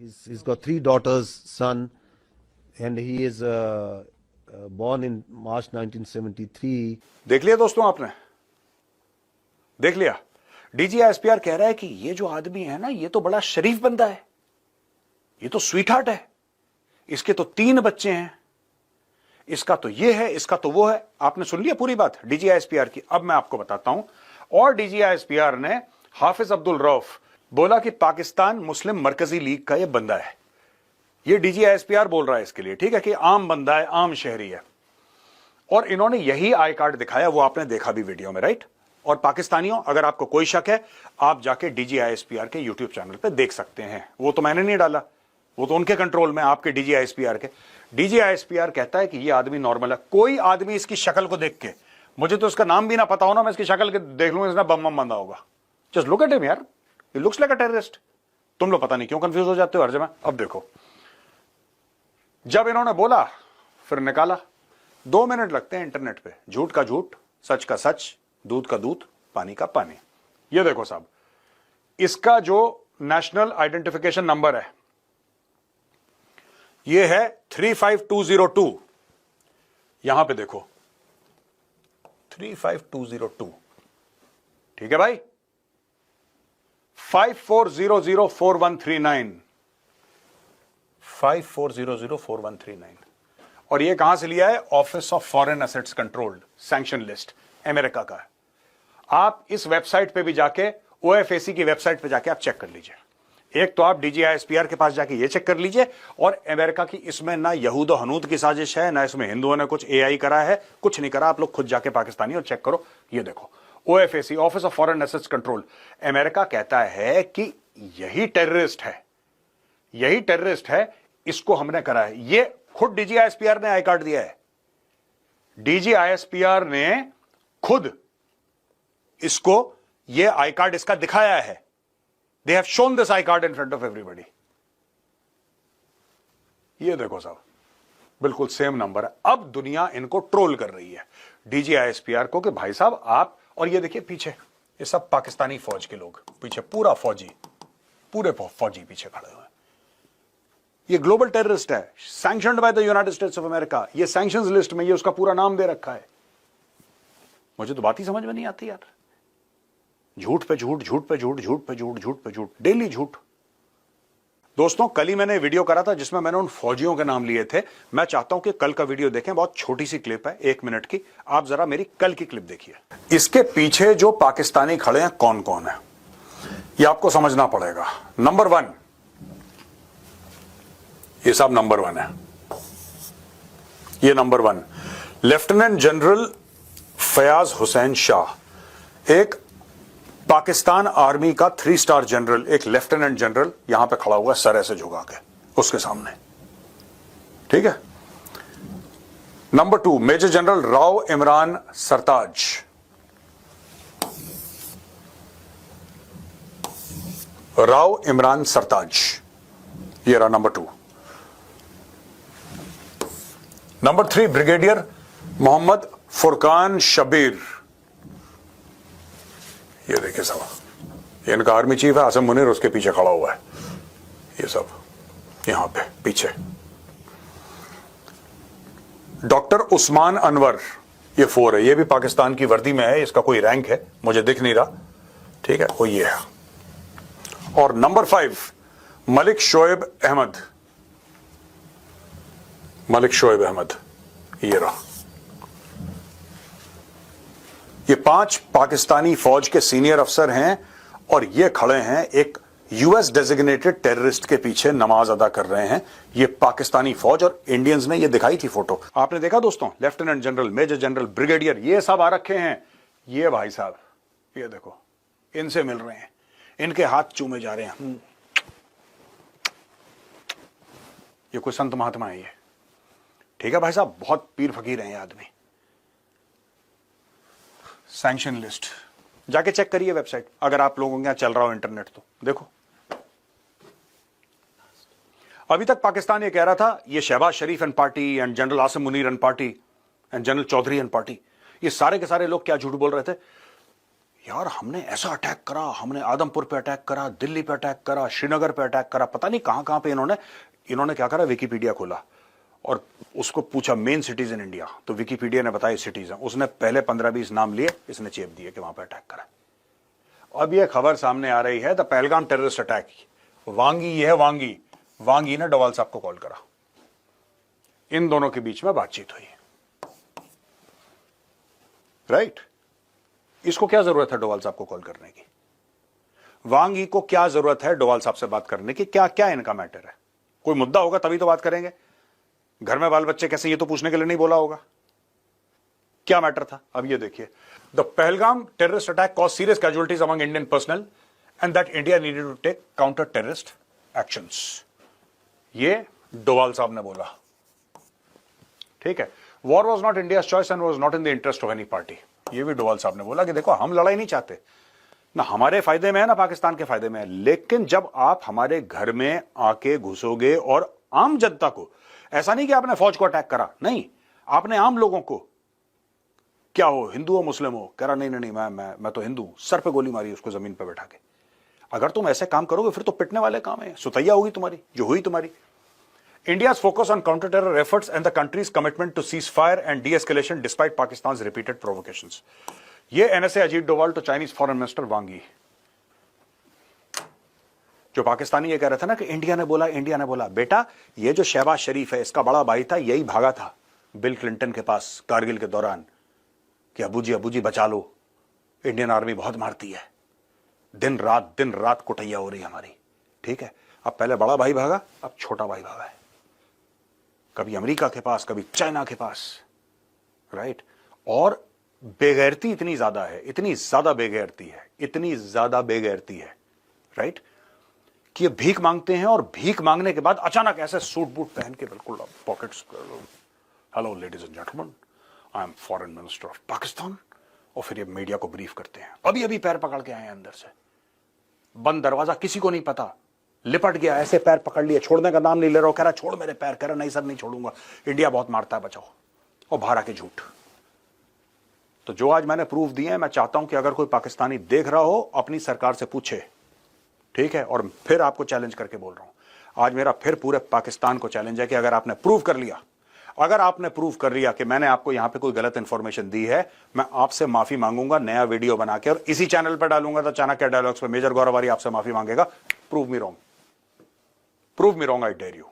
He's got 3 daughters, son, and he is born in March 1973. देख लिया दोस्तों आपने, देख लिया। DGISPR कह रहा है कि ये जो आदमी है ना, ये तो बड़ा शरीफ बंदा है, ये तो स्वीट हार्ट है, इसके तो 3 बच्चे हैं, इसका तो ये है, इसका तो वो है। आपने सुन लिया पूरी बात DGISPR की। अब मैं आपको बताता हूं। और DGISPR ने हाफिज अब्दुल रऊफ बोला कि पाकिस्तान मुस्लिम मरकजी लीग का ये बंदा है। ये DGISPR बोल रहा है इसके लिए, ठीक है, कि आम बंदा है, आम शहरी है। और इन्होंने यही आई कार्ड दिखाया, वो आपने देखा भी वीडियो में, राइट। और पाकिस्तानियों, अगर आपको कोई शक है, आप जाके DGISPR के यूट्यूब चैनल पे देख सकते हैं। वो तो मैंने नहीं डाला, वो तो उनके कंट्रोल में, आपके DGISPR के। DGISPR कहता है कि ये आदमी नॉर्मल है। कोई आदमी इसकी शक्ल को देख के, मुझे तो इसका नाम भी ना पता हो ना, मैं इसकी शक्ल के देख लूंगा, इसने बम बम बंधा होगा। जस्ट लुक एट हिम यार, he looks like a terrorist. तुम लोग पता नहीं क्यों कंफ्यूज हो जाते हो हर जगह। अब देखो, जब इन्होंने बोला फिर निकाला। 2 मिनट लगते हैं इंटरनेट पे, झूठ का झूठ, सच का सच, दूध का दूध, पानी का पानी। ये देखो साहब, इसका जो नेशनल आइडेंटिफिकेशन नंबर है ये है 35202। यहां पे देखो 35202, ठीक है भाई। 54004139, 54004139। और ये कहां से लिया है? Office of foreign assets controlled, sanction list, America का है। आप इस वेबसाइट पे भी जाके, OFAC की वेबसाइट पे जाके आप चेक कर लीजिए। एक तो आप DGISPR के पास जाके ये चेक कर लीजिए, और अमेरिका की इसमें ना यहूद और हनूद की साजिश है, ना इसमें हिंदुओं ने कुछ AI करा है, कुछ नहीं करा। आप लोग खुद जाके पाकिस्तानी और चेक करो। ये देखो OFAC, office of foreign assets control, America कहता है कि यही टेररिस्ट है, यही टेररिस्ट है, इसको हमने करा है। ये खुद DGISPR ने आई कार्ड दिया है। DGISPR ने खुद इसको ये आई कार्ड इसका दिखाया है। They have shown this I card in front of everybody. ये देखो साहब, बिल्कुल सेम नंबर है। अब दुनिया इनको ट्रोल कर रही है DGISPR को कि भाई साहब आप, और ये देखिए पीछे ये सब पाकिस्तानी फौज के लोग, पीछे पूरा फौजी, पूरे फौजी पीछे खड़े हुए हैं। ये ग्लोबल टेररिस्ट है, sanctioned by the United states of America. ये सैंक्शंस लिस्ट में ये उसका पूरा नाम दे रखा है। मुझे तो बात ही समझ में नहीं आती यार। झूठ पे झूठ, झूठ पे झूठ, झूठ पे झूठ, झूठ पे झूठ, डेली झूठ। दोस्तों, कल ही मैंने वीडियो करा था जिसमें मैंने उन फौजियों के नाम लिए थे। मैं चाहता हूं कि कल का वीडियो देखें, बहुत छोटी सी क्लिप है, 1 मिनट की। आप जरा मेरी कल की क्लिप देखिए। इसके पीछे जो पाकिस्तानी खड़े हैं कौन कौन है, ये आपको समझना पड़ेगा। नंबर 1, ये सब नंबर 1 है। ये number 1 lieutenant general Fayaz Hussain Shah, एक पाकिस्तान आर्मी का 3 स्टार जनरल, एक लेफ्टिनेंट जनरल यहां पे खड़ा हुआ सर ऐसे झुका के उसके सामने, ठीक है। Number 2 major general Rao Imran Sartaj, Rao Imran Sartaj, ये रहा number 2। Number 3 brigadier Mohammad Furqan Shabbir, ये देखिए साहब, ये इनका आर्मी चीफ है आसिम मुनीर, उसके पीछे खड़ा हुआ है ये सब यहां पे पीछे। डॉक्टर उस्मान अनवर, ये 4 है, ये भी पाकिस्तान की वर्दी में है, इसका कोई रैंक है मुझे दिख नहीं रहा, ठीक है, वो ये है। और नंबर 5 मलिक शोएब अहमद, मलिक शोएब अहमद, ये रहा। ये 5 पाकिस्तानी फौज के सीनियर अफसर हैं और ये खड़े हैं एक US डेजिग्नेटेड टेररिस्ट के पीछे नमाज अदा कर रहे हैं। ये पाकिस्तानी फौज और इंडियंस ने ये दिखाई थी फोटो, आपने देखा दोस्तों। Lieutenant general, major general, brigadier, ये सब आ रखे हैं। ये भाई साहब, ये देखो, इनसे मिल रहे हैं, इनके हाथ चूमे जा रहे हैं। ये कोई संत महात्मा है ये, ठीक है भाई साहब, बहुत पीर फकीर हैं ये आदमी। सैंक्शन लिस्ट जाके चेक करिए वेबसाइट, अगर आप लोगों के यहां चल रहा हो इंटरनेट तो देखो। अभी तक पाकिस्तान ये कह रहा था ये Shahbaz Sharif and party and general Asim Munir and party and general Chaudhry and party, ये सारे के सारे लोग क्या झूठ बोल रहे थे, यार हमने ऐसा अटैक करा, हमने आदमपुर पे अटैक करा, दिल्ली पे अटैक करा, श्रीनगर पे अटैक करा, पता नहीं कहां कहां पे इन्होंने क्या करा, विकिपीडिया खोला और उसको पूछा मेन सिटीज इन इंडिया, तो विकिपीडिया ने बताया सिटीज हैं, उसने पहले 15-20 नाम लिए, इसने चेप दिए कि वहां पे अटैक करा। अब ये खबर सामने आ रही है द पहलगाम टेररिस्ट अटैक, वांगी, ये है वांगी ने डोवाल साहब को कॉल करा, इन दोनों के बीच में बातचीत हुई, राइट? इसको क्या जरूरत है डोवाल साहब को कॉल करने की? वांगी को क्या जरूरत है डोवाल साहब से बात करने की? क्या क्या इनका मैटर है? कोई मुद्दा होगा तभी तो बात करेंगे, घर में बाल बच्चे कैसे, ये तो पूछने के लिए नहीं बोला होगा। क्या मैटर था? अब ये देखिए, the Pahalgam terrorist attack cause serious casualties among Indian personnel and that India needed to take counter terrorist actions, ये डोवाल साहब ने बोला, ठीक है। War was not India choice and was not in the interest of any party, ये भी डोवाल साहब ने बोला कि देखो हम लड़ाई नहीं चाहते, ना हमारे फायदे में है ना पाकिस्तान के फायदे में है, लेकिन जब आप हमारे घर में आके घुसोगे और आम जनता को, ऐसा नहीं कि आपने फौज को अटैक करा, नहीं, आपने आम लोगों को, क्या हो, हिंदू हो मुस्लिम हो, कह रहा नहीं नहीं नहीं मैं तो हिंदू, सर पे गोली मारी उसको जमीन पे बैठा के। अगर तुम ऐसे काम करोगे फिर तो पिटने वाले काम है, सुतैया होगी तुम्हारी जो हुई तुम्हारी। India's focus on counter-terror efforts and the country's commitment to ceasefire and de-escalation despite Pakistan's repeated provocations. ये NSA अजीत डोवाल तो चाइनीज फॉरेन मिनिस्टर वांगी, जो पाकिस्तानी ये कह रहा था ना कि इंडिया ने बोला, बेटा ये जो शहबाज शरीफ है इसका बड़ा भाई था, यही भागा था बिल क्लिंटन के पास कारगिल के दौरान कि अबू जी बचा लो, इंडियन आर्मी बहुत मारती है, दिन रात कुटैया हो रही है हमारी, ठीक है। अब पहले बड़ा भाई भागा, अब छोटा भाई भागा है, कभी अमेरिका के पास, कभी चाइना के पास, राइट? और बेगैरती इतनी ज्यादा बेगैरती है, राइट, कि ये भीख मांगते हैं और भीख मांगने के बाद अचानक ऐसे सूट बूट पहन के बिल्कुल pockets, hello ladies and gentleman, I am foreign minister of Pakistan, और फिर ये मीडिया को ब्रीफ करते हैं, अभी पैर पकड़ के आए हैं अंदर से, बंद दरवाजा, किसी को नहीं पता, लिपट गया, ऐसे पैर पकड़ लिए, छोड़ने का नाम नहीं ले रहा, कह रहा छोड़ मेरे पैर, कह रहा नहीं सर नहीं छोड़ूंगा, इंडिया बहुत मारता है, बचाओ, और बाहर आके झूठ। तो जो आज मैंने प्रूफ दिए हैं, मैं चाहता हूं कि अगर कोई पाकिस्तानी देख रहा हो अपनी सरकार से पूछे, ठीक है, और फिर आपको चैलेंज करके बोल रहा हूं, आज मेरा फिर पूरे पाकिस्तान को चैलेंज है कि अगर आपने प्रूव कर लिया कि मैंने आपको यहां पे कोई गलत इंफॉर्मेशन दी है, मैं आपसे माफी मांगूंगा नया वीडियो बना के, और इसी चैनल पर डालूंगा, तो चाणक्य डायलॉग्स पे मेजर गौरवारी आपसे माफी मांगेगा, prove me wrong, I dare you.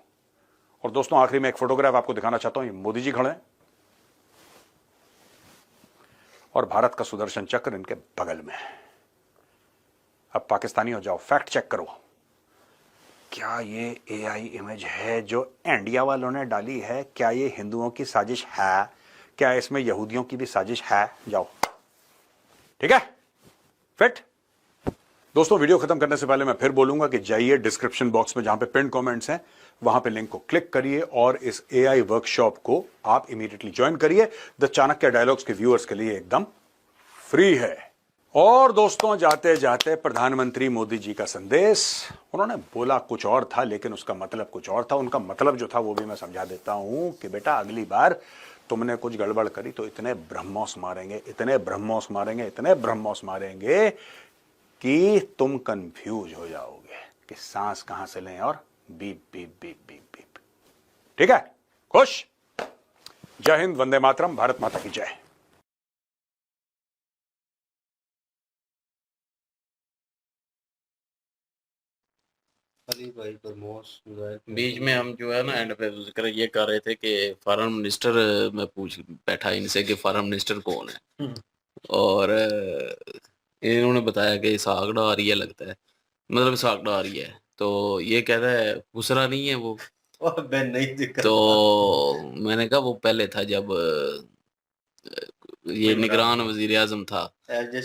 और दोस्तों आखिरी में एक फोटोग्राफ आपको दिखाना चाहता हूं, मोदी जी खड़े हैं और भारत का सुदर्शन चक्र इनके बगल में है। अब पाकिस्तानी हो जाओ, फैक्ट चेक करो, क्या ये एआई इमेज है जो इंडिया वालों ने डाली है? क्या ये हिंदुओं की साजिश है? क्या इसमें यहूदियों की भी साजिश है? जाओ, ठीक है, फिट। दोस्तों वीडियो खत्म करने से पहले मैं फिर बोलूंगा कि जाइए डिस्क्रिप्शन बॉक्स में जहां पे पिन कमेंट्स हैं, वहां पे लिंक को क्लिक करिए और इस एआई वर्कशॉप को आप इमीडिएटली ज्वाइन करिए। द चाणक्य डायलॉग्स के व्यूअर्स के लिए एकदम फ्री है। और दोस्तों जाते जाते प्रधानमंत्री मोदी जी का संदेश, उन्होंने बोला कुछ और था लेकिन उसका मतलब कुछ और था। उनका मतलब जो था वो भी मैं समझा देता हूं कि बेटा अगली बार तुमने कुछ गड़बड़ करी तो इतने ब्रह्मोस मारेंगे कि तुम कंफ्यूज हो जाओगे कि सांस कहां से लें और beep beep beep beep beep. ठीक है, खुश? जय हिंद, वंदे मातरम, भारत माता की जय। भाई बीच में हम जो है ना एंड पे जिक्र ये कर रहे थे कि फॉरेन मिनिस्टर मैं पूछ बैठा इनसे कि फॉरेन मिनिस्टर कौन है, और इन्होंने बताया कि इसहाक डारिया लगता है, मतलब इसहाक डारिया है। तो ये कहता है दूसरा नहीं है वो, मैं नहीं दिखा। तो मैंने कहा वो पहले था जब ये निगरान वजीर आजम था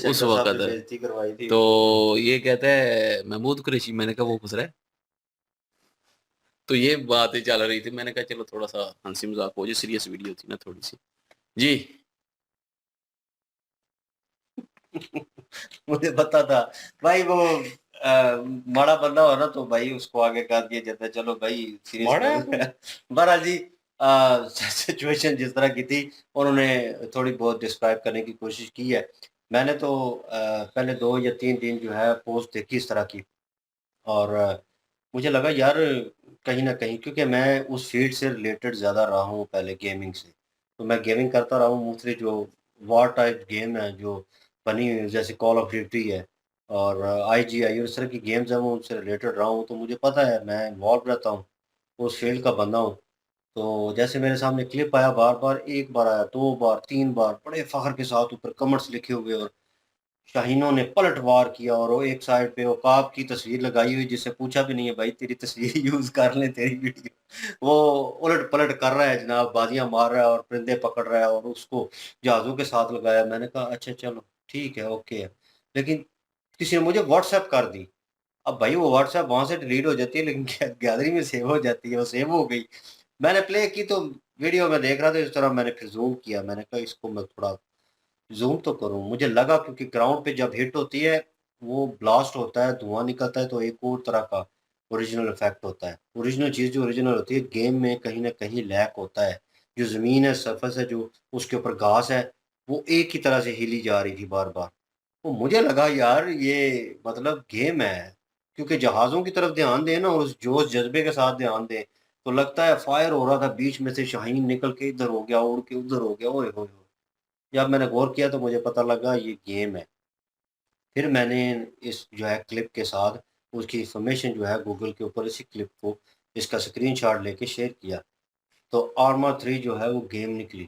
उस वक्त, बेइज्जती करवाई थी। तो ये कहता है महमूद कुरैशी। मैंने कहा वो गुजरा है। तो ये बातें चल रही थी, मैंने कहा चलो थोड़ा सा हंसी मजाक हो जाए, सीरियस वीडियो थी ना थोड़ी सी जी। मुझे पता था भाई वो माड़ा बंदा हो ना तो भाई उसको आगे कर दिया जाता है। चलो भाई सीरियस। बहरहाल जी सिचुएशन जिस तरह की थी उन्होंने थोड़ी बहुत डिस्क्राइब करने की कोशिश की है। मैंने तो पहले 2 या 3 दिन जो है पोस्ट देखी इस तरह की, और मुझे लगा यार कहीं न कहीं, क्योंकि मैं उस फ़ील्ड से रिलेटेड ज़्यादा रहा हूँ पहले गेमिंग से। तो मैं गेमिंग करता रहा हूँ, मुख्तलिफ़ जो वॉर टाइप गेम हैं जो बनी हुई हैं, जैसे कॉल ऑफ ड्यूटी है और आईजीआई और इस तरह की गेम्स हैं, मैं उनसे रिलेटेड रहा हूँ, तो मुझे पता है, मैं इन्वॉल्व रहता हूँ, उस फ़ील्ड का बंदा हूँ। तो जैसे मेरे सामने क्लिप आया बार-बार, 1 बार आया, 2 बार, 3 बार, बड़े फ़ख्र के साथ ऊपर कमेंट्स लिखे हुए, और शाहीनों ने पलटवार किया, और वो एक साइड पे औकाब की तस्वीर लगाई हुई, जिससे पूछा भी नहीं है भाई तेरी तस्वीर यूज़ कर लें तेरी वीडियो। वो उलट-पलट कर रहा है जनाब, बाजियाँ मार रहा है और परिंदे पकड़ रहा है, और उसको जहाज़ों के साथ लगाया। मैंने कहा अच्छा चलो ठीक है, ओके है। लेकिन किसी ने मुझे व्हाट्सएप कर दी। अब भाई वो व्हाट्सएप वहाँ से डिलीट हो जाती है, लेकिन गैलरी में सेव हो जाती है, वो सेव हो गई। मैंने प्ले की तो वीडियो में देख रहा था इस तरह, मैंने फिर ज़ूम किया, मैंने कहा इसको मैं थोड़ा ज़ूम तो करूँ। मुझे लगा क्योंकि ग्राउंड पे जब हिट होती है, वो ब्लास्ट होता है, धुआँ निकलता है, तो एक और तरह का ओरिजिनल इफ़ेक्ट होता है। ओरिजिनल चीज़ जो ओरिजिनल होती है, गेम में कहीं न कहीं लैक होता है। जो ज़मीन है, सरफ़ेस है, जो उसके ऊपर घास है, वो एक ही तरह से हिली जा रही थी बार-बार। तो मुझे लगा यार ये मतलब गेम है, क्योंकि जहाज़ों की तरफ ध्यान दें ना, उस जोश जज़्बे के साथ ध्यान दें, तो लगता है फायर हो रहा था, बीच में से शाहीन निकल के इधर हो गया, उड़ के उधर हो गया, ओए होए होए! जब मैंने गौर किया तो मुझे पता लगा ये गेम है। फिर मैंने इस जो है क्लिप के साथ उसकी इन्फॉर्मेशन जो है गूगल के ऊपर इसी क्लिप को, इसका स्क्रीनशॉट लेके शेयर किया। तो आर्मा 3 जो है वो गेम निकली।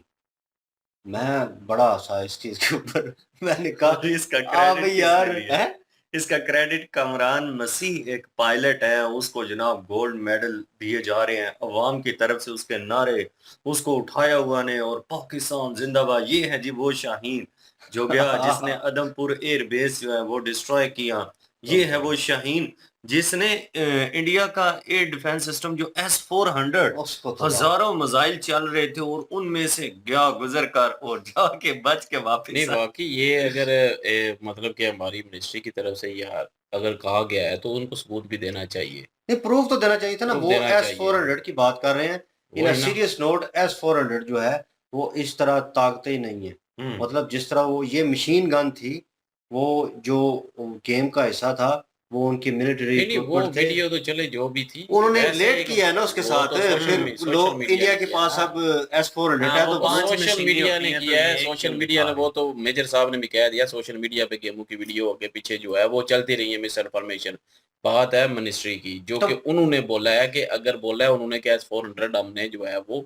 मैं बड़ा हँसा इस चीज़ के ऊपर। मैंने और कहा इसका अब क्रेडिट यार किसने लिया? हैं? इसका क्रेडिट कमरान मसीह एक पायलट है, उसको जनाब गोल्ड मेडल दिए जा रहे हैं अवाम की तरफ से, उसके नारे उसको उठाया हुआ ने, और पाकिस्तान जिंदाबाद। ये है जी वो शाहीन जो गया, जिसने अदमपुर एयर बेस जो है वो डिस्ट्रॉय किया। ये है वो शाहीन जिसने इंडिया का एयर डिफेंस सिस्टम जो S-400, उसको तो यार हजारों मिसाइल चल रहे थे और उनमें से गया गुजर कर और जाके बच के नहीं वापस आया। वाकई ये अगर मतलब कि हमारी मिनिस्ट्री की तरफ से या अगर कहा गया है तो उनको सबूत भी देना चाहिए, नहीं, प्रूफ तो देना चाहिए था ना। प्रूफ वो देना चाहिए। S-400 की बात कर रहे हैं। इन अ वही ना। सीरियस नोट, S-400 जो है वो इस तरह ताकतें नहीं है। हम्म। मतलब जिस तरह वो ये मशीन गन थी, वो जो गेम का हिस्सा था, वो उनकी मिलिट्री नहीं नहीं, वो इक्विपमेंट थे। वीडियो तो चले जो भी थी, उन्होंने वैसे रिलेट एक किया है ना उसके वो साथ। तो फिर सोशल लोग मीडिया इंडिया ने के किया पास ना। अब S-400 हाँ, है, वो तो वो 5 सोशल मशीनें मीडिया होती ने हैं तो किया है, ये एक सोशल क्यों मीडिया दिखा ने, रहे वो हैं? तो मेजर साहब ने भी कह दिया, सोशल मीडिया पे गेमों की वीडियो के पीछे जो है वो चलती रही है मिस इन्फॉर्मेशन। बात है मिनिस्ट्री की, जो तो कि उन्होंने बोला है कि अगर बोला है उन्होंने कि S-400 हमने जो है वो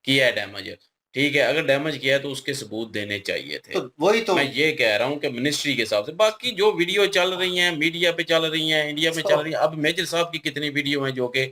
किया है डैमेज। ठीक है, अगर डैमेज किया है तो उसके सबूत देने चाहिए थे। वही तो मैं ये कह रहा हूँ कि मिनिस्ट्री के हिसाब से, बाकी जो वीडियो चल रही हैं मीडिया पे चल रही हैं, इंडिया में चल तो रही हैं, अब मेजर साहब की कितनी वीडियो हैं जो कि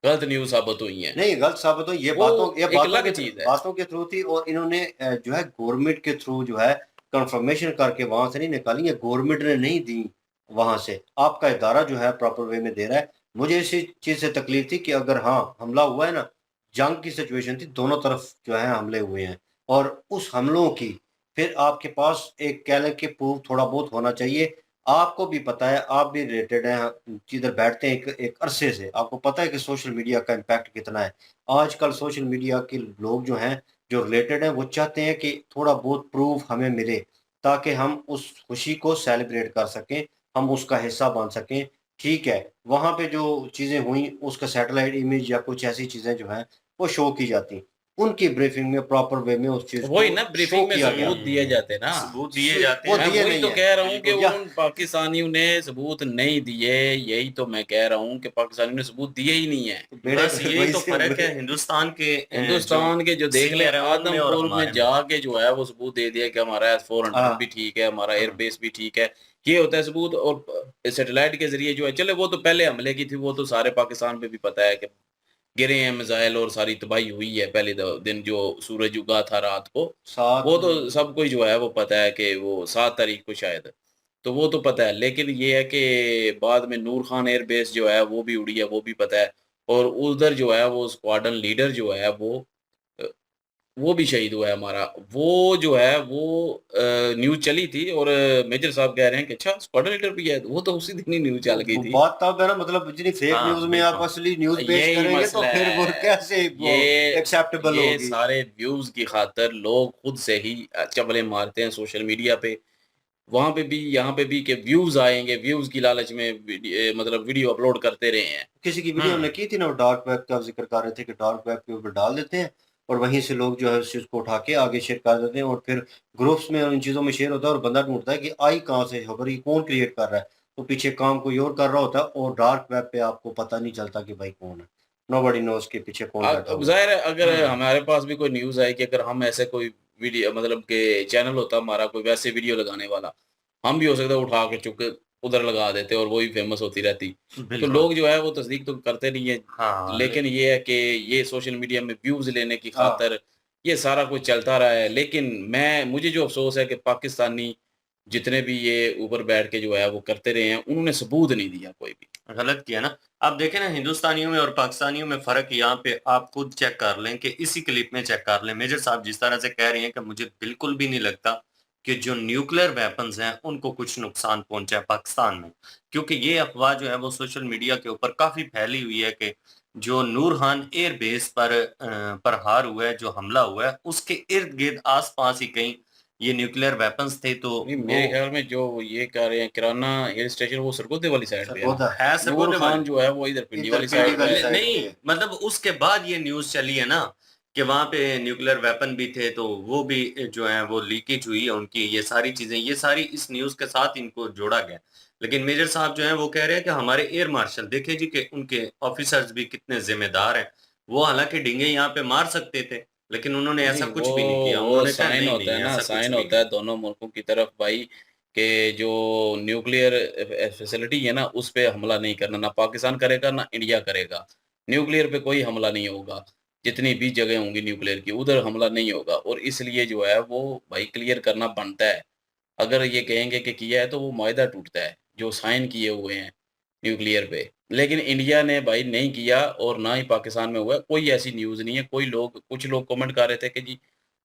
गलत न्यूज़ साबित हुई हैं, नहीं, गलत साबित हो, वो एक अलग चीज़ है। बातों के थ्रू थी, और इन्होंने जो है गवर्नमेंट के थ्रू जो है कंफर्मेशन करके वहां से नहीं निकाली है, गवर्नमेंट ने नहीं दी वहां से। आपका इदारा जो है प्रॉपर वे में दे रहा है। मुझे इसी चीज से तकलीफ थी कि अगर हाँ हमला हुआ है ना, जंग की सिचुएशन थी, दोनों तरफ जो है हमले हुए हैं, और उस हमलों की फिर आपके पास एक कह लें कि प्रूफ थोड़ा बहुत होना चाहिए। आपको भी पता है, आप भी रिलेटेड हैं, जिधर बैठते हैं एक अरसे से, आपको पता है कि सोशल मीडिया का इम्पैक्ट कितना है। आजकल सोशल मीडिया के लोग जो हैं, जो रिलेटेड हैं, वो चाहते हैं कि थोड़ा बहुत प्रूफ हमें मिले, ताकि हम उस खुशी को सेलिब्रेट कर सकें, हम उसका हिस्सा बन सकें। ठीक है, वहाँ पे जो चीज़ें हुई, उसका सैटेलाइट इमेज या कुछ ऐसी चीज़ें जो हैं, वो शो की जाती। उनकी ब्रीफिंग में प्रॉपर वे में उस चीज़ वही को ना, शो ब्रीफिंग में किया गया। सबूत दिए जाते ना। सबूत दिए जाते वो हैं। मैं दिए वही नहीं तो है। कह रहा हूँ कि बिल्कुल। या उन पाकिस्तानियों ने सबूत नहीं दिए, यही तो मैं कह रहा हूँ कि पाकिस्तानियों ने सबूत दिए ही नहीं है। बेड़े बस यही वही तो से फर्क है हुए। हिंदुस्तान के जो हिंदुस्तान के जो देख ले, सीनियर है उनमें और आदमपुर में हमारे में। जाके जो है वो सबूत दे दिया कि हमारा S-400 भी हाँ, ठीक है, हमारा हाँ। एयरबेस भी ठीक है। ये होता है सबूत। और सैटेलाइट के जरिए जो है, चले वो तो पहले हमले की थी, वो तो सारे पाकिस्तान पे भी पता है कि गिरे हैं मिसाइल और सारी तबाही हुई है पहले दिन जो सूरज उगा था रात को। साथ वो तो सबको ही जो है वो पता है कि वो 7 तारीख को शायद, तो वो तो पता है। लेकिन ये है कि बाद में नूर खान एयरबेस जो है वो भी उड़ी है, वो भी पता है। और उधर जो है वो स्क्वाड्रन लीडर जो है अ, वो भी शहीद हुआ है हमारा। वो जो है वो न्यूज़ चली थी, और मेजर साहब कह रहे हैं कि अच्छा स्क्वाड्रन लीडर भी है, वो तो उसी दिन ही न्यूज़ चल गई वो थी। बात तब है ना, मतलब जितनी फेक न्यूज़ हाँ, में आप बिल्कुल। असली न्यूज़ पेश यही करेंगे, तो मसला फिर वो है। कैसे वो ये एक्सेप्टेबल ये होगी। सारे व्यूज़ की खातिर लोग खुद से ही चप्पलें मारते हैं सोशल मीडिया पे। वहाँ पे भी यहाँ पे भी कि व्यूज़ आएँगे, व्यूज़ की लालच में मतलब वीडियो अपलोड करते रहे हैं। किसी की वीडियो हमने हम्म की थी ना, वो डार्क वेब का ज़िक्र कर रहे थे कि डार्क वेब के ऊपर डाल देते हैं और वहीं से लोग जो है उस चीज़ को उठा के आगे शेयर कर देते हैं और फिर ग्रुप्स में इन चीज़ों में शेयर होता है और बंदा ढूँढता है कि आई कहाँ से खबर, ये कौन क्रिएट कर रहा है? तो पीछे काम कोई और कर रहा होता है और डार्क वेब पे आपको पता नहीं चलता कि भाई कौन है। नोबडी नोज़ के पीछे कौन बैठा अब हुआ है। ज़ाहिर है अगर हम्म हमारे पास भी कोई न्यूज़ आए कि अगर हम ऐसे कोई वीडियो मतलब कि चैनल होता हमारा कोई वैसे वीडियो लगाने वाला, हम भी हो सकता है उठा के चुप के उधर लगा देते और वही फ़ेमस होती रहती। तो बिल्कुल लोग जो है वो तस्दीक तो करते नहीं है, हाँ लेकिन ये है कि ये सोशल मीडिया में व्यूज़ लेने की हाँ। खातिर ये सारा कुछ चलता रहा है। लेकिन मुझे जो अफ़सोस है कि पाकिस्तानी जितने भी ये ऊपर बैठ के जो है वो करते रहे हैं, उन्होंने सबूत नहीं दिया कोई भी। गलत किया ना। आप देखें ना, हिंदुस्तानियों में और पाकिस्तानियों में फ़र्क यहाँ पे आप खुद चेक कर लें कि इसी क्लिप में चेक कर लें। मेजर साहब जिस तरह से कह रहे हैं कि मुझे बिल्कुल भी नहीं लगता कि जो न्यूक्लियर वेपन्स हैं, उनको कुछ नुकसान पहुँचा है पाकिस्तान में। क्योंकि ये अफ़वाह जो है वो सोशल मीडिया के ऊपर काफ़ी फैली हुई है कि जो नूरहान एयर बेस पर प्रहार हुआ है, जो हमला हुआ है, उसके इर्द-गिर्द आस-पास ही कहीं ये न्यूक्लियर वेपन्स थे, तो नहीं, वो मेरे ख्याल में जो ये कह रहे हैं किराना हिल स्टेशन वो सरगोदे वाली साइड पे है ना? सरगोदा है नूर सरगोदे वाली। खान जो है वो इधर पिंडी इधर वाली पिंडी साइड पे वाली है। साइड नहीं, पे। मतलब उसके बाद ये न्यूज़ चली है ना कि वहाँ पे न्यूक्लियर वेपन भी थे, तो वो भी जो है वो लीकेज हुई है उनकी, ये सारी चीज़ें, ये सारी इस न्यूज़ के साथ इनको जोड़ा गया। लेकिन मेजर साहब जो हैं वो कह रहे हैं कि हमारे एयर मार्शल देखिए जी कि उनके ऑफिसर्स भी कितने ज़िम्मेदार हैं। वो हालाँकि डींगे यहाँ पे मार सकते थे, लेकिन उन्होंने ऐसा नहीं, कुछ भी नहीं किया। वो उन्होंने कहा साइन नहीं, होता है नहीं ना, ऐसा कुछ साइन भी होता है नहीं। दोनों मुल्कों की तरफ भाई कि जो न्यूक्लियर फैसिलिटी है ना, उस पे हमला नहीं करना, ना पाकिस्तान करेगा, ना इंडिया करेगा। न्यूक्लियर पे कोई हमला नहीं होगा। जितनी भी जगह होंगी न्यूक्लियर की, उधर हमला नहीं होगा और इसलिए जो है वो भाई क्लियर करना बनता है। अगर ये कहेंगे कि किया है तो वो मायदा टूटता है, जो साइन किए हुए हैं न्यूक्लियर पे। लेकिन इंडिया ने भाई नहीं किया और ना ही पाकिस्तान में हुआ है, कोई ऐसी न्यूज़ नहीं है। कुछ लोग कमेंट कर रहे थे कि जी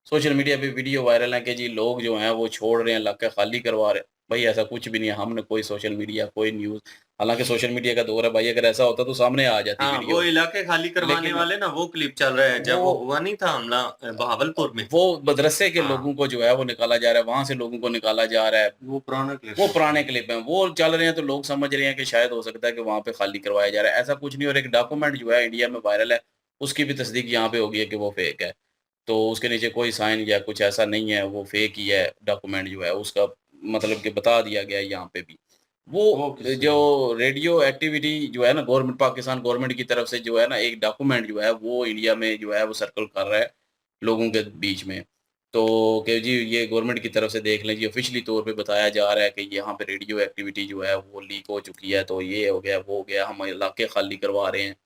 सोशल मीडिया पे वीडियो वायरल है कि जी लोग जो हैं वो छोड़ रहे हैं, इलाके खाली करवा रहे हैं। भाई ऐसा कुछ भी नहीं है, हमने कोई सोशल मीडिया, कोई न्यूज़ हालाँकि सोशल मीडिया का दौर है भाई, अगर ऐसा होता तो सामने आ जाती हाँ, वो वीडियो। इलाके खाली करवाने लेकिन वाले ना वो क्लिप चल रहा है, जब वो वो हुआ नहीं था हमला बहावलपुर में। वो मदरसे के हाँ, लोगों को जो है वो निकाला जा रहा है, वहाँ से लोगों को निकाला जा रहा है। वो पुराना क्लिप वो है। पुराने क्लिप हैं, वो चल रहे हैं तो लोग समझ रहे हैं कि शायद हो सकता है कि वहाँ पे खाली करवाया जा रहा है। ऐसा कुछ नहीं और एक डॉक्यूमेंट जो है इंडिया में वायरल है, उसकी भी तस्दीक यहाँ पे हो गई है कि वो फेक है। तो उसके नीचे कोई साइन या कुछ ऐसा नहीं है, वो फेक ही है डॉक्यूमेंट जो है उसका मतलब कि बता दिया गया है यहाँ पे भी। वो वो किससे जो है? रेडियो एक्टिविटी जो है ना गवर्नमेंट पाकिस्तान गवर्नमेंट की तरफ से जो है ना एक डॉक्यूमेंट जो है वो इंडिया में जो है वो सर्कल कर रहा है लोगों के बीच में। तो कि जी ये गवर्नमेंट की तरफ से देख लें जी ऑफ़िशियली तौर पे बताया जा रहा है कि यहाँ पे रेडियो एक्टिविटी जो है वो लीक हो चुकी है, तो ये हो गया, वो हो गया, हम इलाके खाली करवा रहे हैं।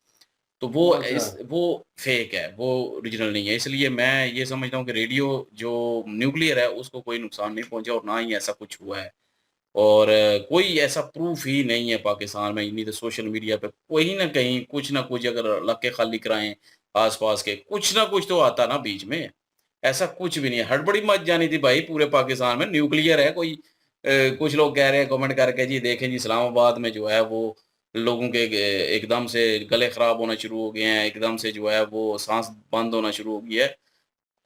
तो अच्छा। वो फ़ेक है, वो ओरिजिनल नहीं है। इसलिए मैं ये समझता हूँ कि रेडियो जो न्यूक्लियर है उसको कोई नुकसान नहीं पहुँचा और ना ही ऐसा कुछ हुआ है। और कोई ऐसा प्रूफ़ ही नहीं है पाकिस्तान में, नहीं तो सोशल मीडिया पे कहीं न कहीं कुछ न कुछ अगर इलाके खाली कराएँ आस-पास के, कुछ न कुछ तो आता ना बीच में। ऐसा कुछ भी नहीं है, हड़बड़ी मच जानी थी भाई पूरे पाकिस्तान में, न्यूक्लियर है कोई कुछ लोग कह रहे हैं कमेंट करके जी देखें जी इस्लामाबाद में जो है वो लोगों के एकदम से गले खराब होना शुरू हो गए हैं, एकदम से जो है वो साँस बंद होना शुरू हो गई है।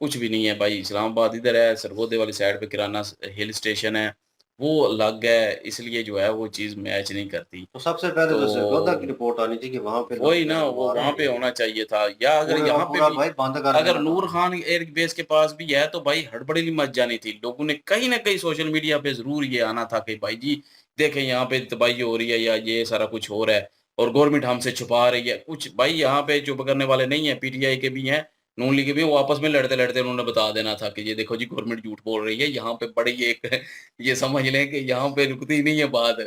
कुछ भी नहीं है भाई, इस्लामाबाद इधर है, सरगोदे वाली साइड पे किराना हिल स्टेशन है, वो अलग है, इसलिए जो है वो चीज़ मैच नहीं करती। तो सबसे पहले तो सरगोदा की तो रिपोर्ट आनी थी कि वहाँ पे लोग वही जो ना, है वो वो आ वहाँ रहे पे हैं। होना चाहिए था या अगर पूरे का यहाँ पे पूरा भी भाई बंद कर अगर देना था। नूर खान एयर बेस के पास भी है, तो भाई हड़बड़ी मच जानी थी। लोगों ने कहीं न कहीं सोशल मीडिया पे ज़रूर ये आना था कि भाई जी, देखें यहाँ पे तबाही हो रही है या ये सारा कुछ हो रहा है और गवर्नमेंट हमसे छुपा रही है। कुछ भाई यहाँ पे चुप करने वाले नहीं हैं, पीटीआई के भी हैं, नून लीग के भी हैं, वो आपस में लड़ते-लड़ते उन्होंने बता देना था कि ये देखो जी गवर्नमेंट झूठ बोल रही है, यहाँ पे बड़ी एक ये समझ लें कि यहाँ पे रुकती नहीं है बात।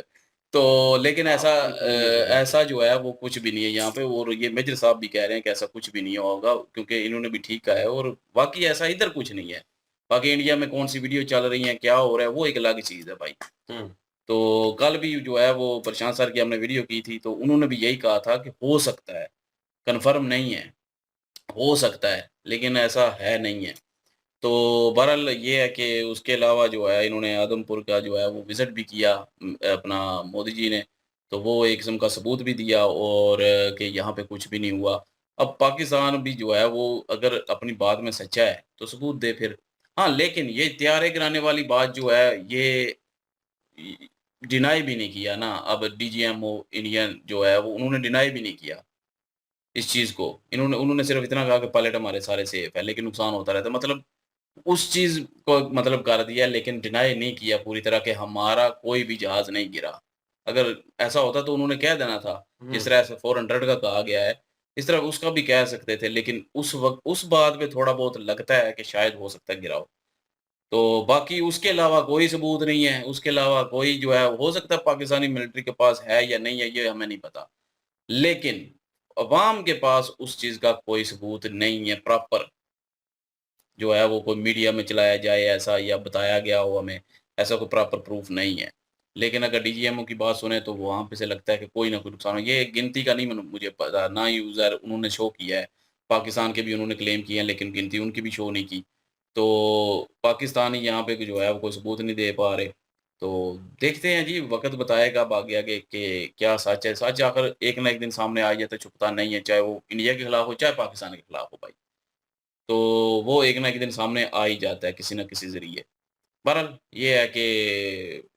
तो लेकिन हाँ, वो रुक नहीं है कहीं। ऐसा जो है वो कुछ भी नहीं है यहाँ पे और ये मेजर साहब भी कह रहे हैं कि ऐसा कुछ भी नहीं होगा क्योंकि इन्होंने भी ठीक कहा है और बाकी ऐसा इधर कुछ नहीं है। बाकी इंडिया में कौन-सी वीडियो चल रही है, क्या हो रहा है, वो एक अलग चीज़ है भाई। हुँ। तो कल भी जो है वो प्रशांत सर की हमने वीडियो की थी तो उन्होंने भी यही कहा था कि हो सकता है, कन्फर्म नहीं है, हो सकता है, लेकिन ऐसा है नहीं है। तो बहरहाल ये है कि उसके अलावा जो है इन्होंने आदमपुर का जो है वो विज़िट भी किया अपना मोदी जी ने, तो वो एक किस्म का सबूत भी दिया और कि यहाँ पे कुछ भी नहीं हुआ। अब पाकिस्तान भी जो है वो अगर अपनी बात में सच्चा है, तो सबूत दे फिर। हाँ, लेकिन ये तैयारे गिराने वाली बात जो है ये डिनाई भी नहीं किया ना। अब डीजीएमओ इंडियन जो है वो उन्होंने डिनाई भी नहीं किया इस चीज़ को। इन्होंने उन्होंने सिर्फ इतना कहा कि पायलट हमारे सारे सेफ है, लेकिन नुकसान होता रहता है। मतलब उस चीज़ को मतलब कर दिया, लेकिन डिनाई नहीं किया पूरी तरह कि हमारा कोई भी जहाज़ नहीं गिरा। अगर ऐसा होता तो उन्होंने कह देना था, जिस तरह से 400 का कहा गया है, इस तरह उसका भी कह सकते थे, लेकिन उस वक़्त उस बात पे थोड़ा बहुत लगता है कि शायद हो सकता है गिरा हो। तो बाकी उसके अलावा कोई सबूत नहीं है, उसके अलावा कोई जो है हो सकता है पाकिस्तानी मिलिट्री के पास है या नहीं है, ये हमें नहीं पता। लेकिन अवाम के पास उस चीज़ का कोई सबूत नहीं है प्रॉपर, जो है वो कोई मीडिया में चलाया जाए ऐसा या बताया गया हो हमें, ऐसा कोई प्रॉपर प्रूफ नहीं है। लेकिन अगर डीजीएमओ की बात सुने तो वहाँ पे से लगता है कि कोई ना कोई नुकसान हो। ये गिनती का नहीं मुझे पता, ना ही यूज़र उन्होंने शो किया है। पाकिस्तान के भी उन्होंने क्लेम किए हैं, लेकिन गिनती उनकी भी शो नहीं की। तो पाकिस्तानी यहाँ पे जो है वो कोई सबूत नहीं दे पा रहे। तो देखते हैं जी, वक़्त बताएगा अब आगे आगे कि क्या सच है। सच आखिर एक ना एक दिन सामने आ जाए तो छुपता नहीं है, चाहे वो इंडिया के खिलाफ हो, चाहे पाकिस्तान के खिलाफ हो भाई। तो वो एक ना एक दिन सामने आ ही जाता है किसी न किसी ज़रिए। बहरहाल ये है कि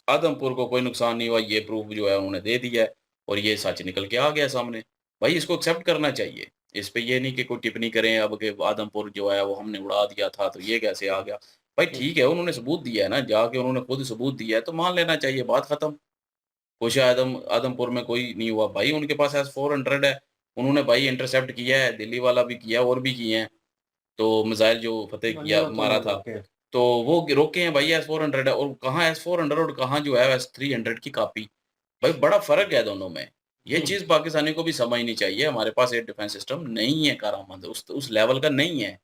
आदमपुर को कोई नुकसान नहीं हुआ, ये प्रूफ़ जो है उन्होंने दे दिया है और ये सच निकल के आ गया सामने। भाई इसको एक्सेप्ट करना चाहिए। इस पे ये नहीं कि कोई टिप्पणी करें अब कि आदमपुर जो है वो हमने उड़ा दिया था, तो ये कैसे आ गया? भाई ठीक है, उन्होंने सबूत दिया है ना, जाके उन्होंने खुद सबूत दिया है तो मान लेना चाहिए, बात खत्म। कुछ आदमपुर में कोई नहीं हुआ। भाई उनके पास एस-400 है, उन्होंने भाई इंटरसेप्ट किया है, दिल्ली वाला भी किया है और भी किए हैं। तो मिसाइल जो फ़तेह नहीं, किया वो तो मारा था, ओके। तो वो रोके हैं भाई। एस-400 है और कहाँ एस-400 और कहाँ जो है एस-300 की कॉपी। भाई बड़ा फ़र्क है दोनों में। ये हुँ, चीज़ पाकिस्तानी को भी समझनी चाहिए। हमारे पास एयर डिफेंस सिस्टम नहीं है कारआमद, उस लेवल का नहीं है।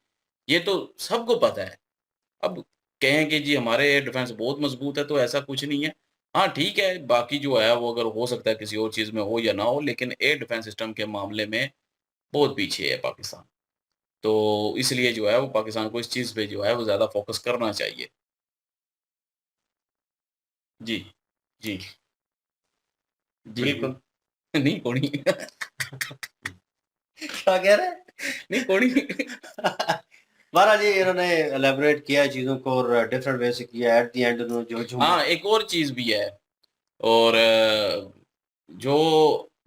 ये तो सबको पता है। अब कहें कि जी हमारे एयर डिफेंस बहुत मज़बूत है, तो ऐसा कुछ नहीं है। हाँ, ठीक है, बाकी जो है वो अगर हो सकता है किसी और चीज़ में हो या ना हो, लेकिन एयर डिफेंस सिस्टम के मामले में बहुत पीछे है पाकिस्तान। तो इसलिए जो है वो पाकिस्तान को इस चीज़ पे जो है वो ज़्यादा फ़ोकस करना चाहिए। जी, जी, जी। बिल्कुल। नहीं कोनी क्या कह रहे हैं? नहीं कोनी बहरहाल जी इन्होंने एलैबोरेट किया है चीज़ों को और डिफरेंट वे से किया है। एट द एंड उन्होंने जो जो हाँ, एक और चीज़ भी है और जो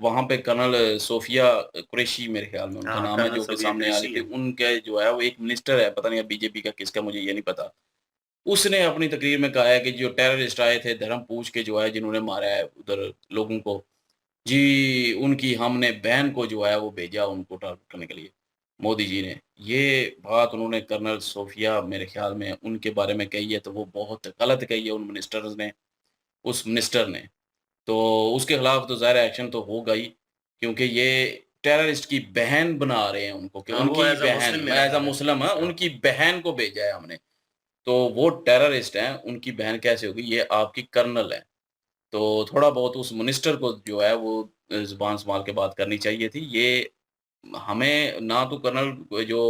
वहाँ पे कर्नल सोफिया कुरैशी मेरे ख़्याल में उनका हाँ, नाम है, कर्नल जो कि सोफिया सामने आ रही कुरैशी थी। हैं। उनके जो है वो एक मिनिस्टर है, पता नहीं अब बीजेपी का किसका मुझे ये नहीं पता। उसने अपनी तकरीर में कहा है कि जो टेररिस्ट आए थे धर्म पूछ के जो है जिन्होंने मारा है उधर लोगों को, जी, उनकी हमने बहन को जो है वो भेजा उनको टारगेट करने के लिए, मोदी जी ने। ये बात उन्होंने कर्नल सोफिया मेरे ख़्याल में उनके बारे में कही है, तो वो बहुत गलत कही है उन मिनिस्टर्स ने, उस मिनिस्टर ने। तो उसके खिलाफ तो ज़ाहिर है एक्शन तो होगा ही, क्योंकि ये टेररिस्ट की बहन बना रहे हैं उनको कि हाँ, वो उनकी एज़ अ बहन, मुस्लिम मेरा एज़ अ ख़्याल है। मुस्लिम है, हाँ। उनकी बहन को भेजा है हमने। तो वो टेररिस्ट हैं, उनकी बहन कैसे होगी? ये आपकी कर्नल है। तो थोड़ा बहुत उस मिनिस्टर को जो है वो ज़ुबान सँभाल के बात करनी चाहिए थी। ये हमें ना तो कर्नल जो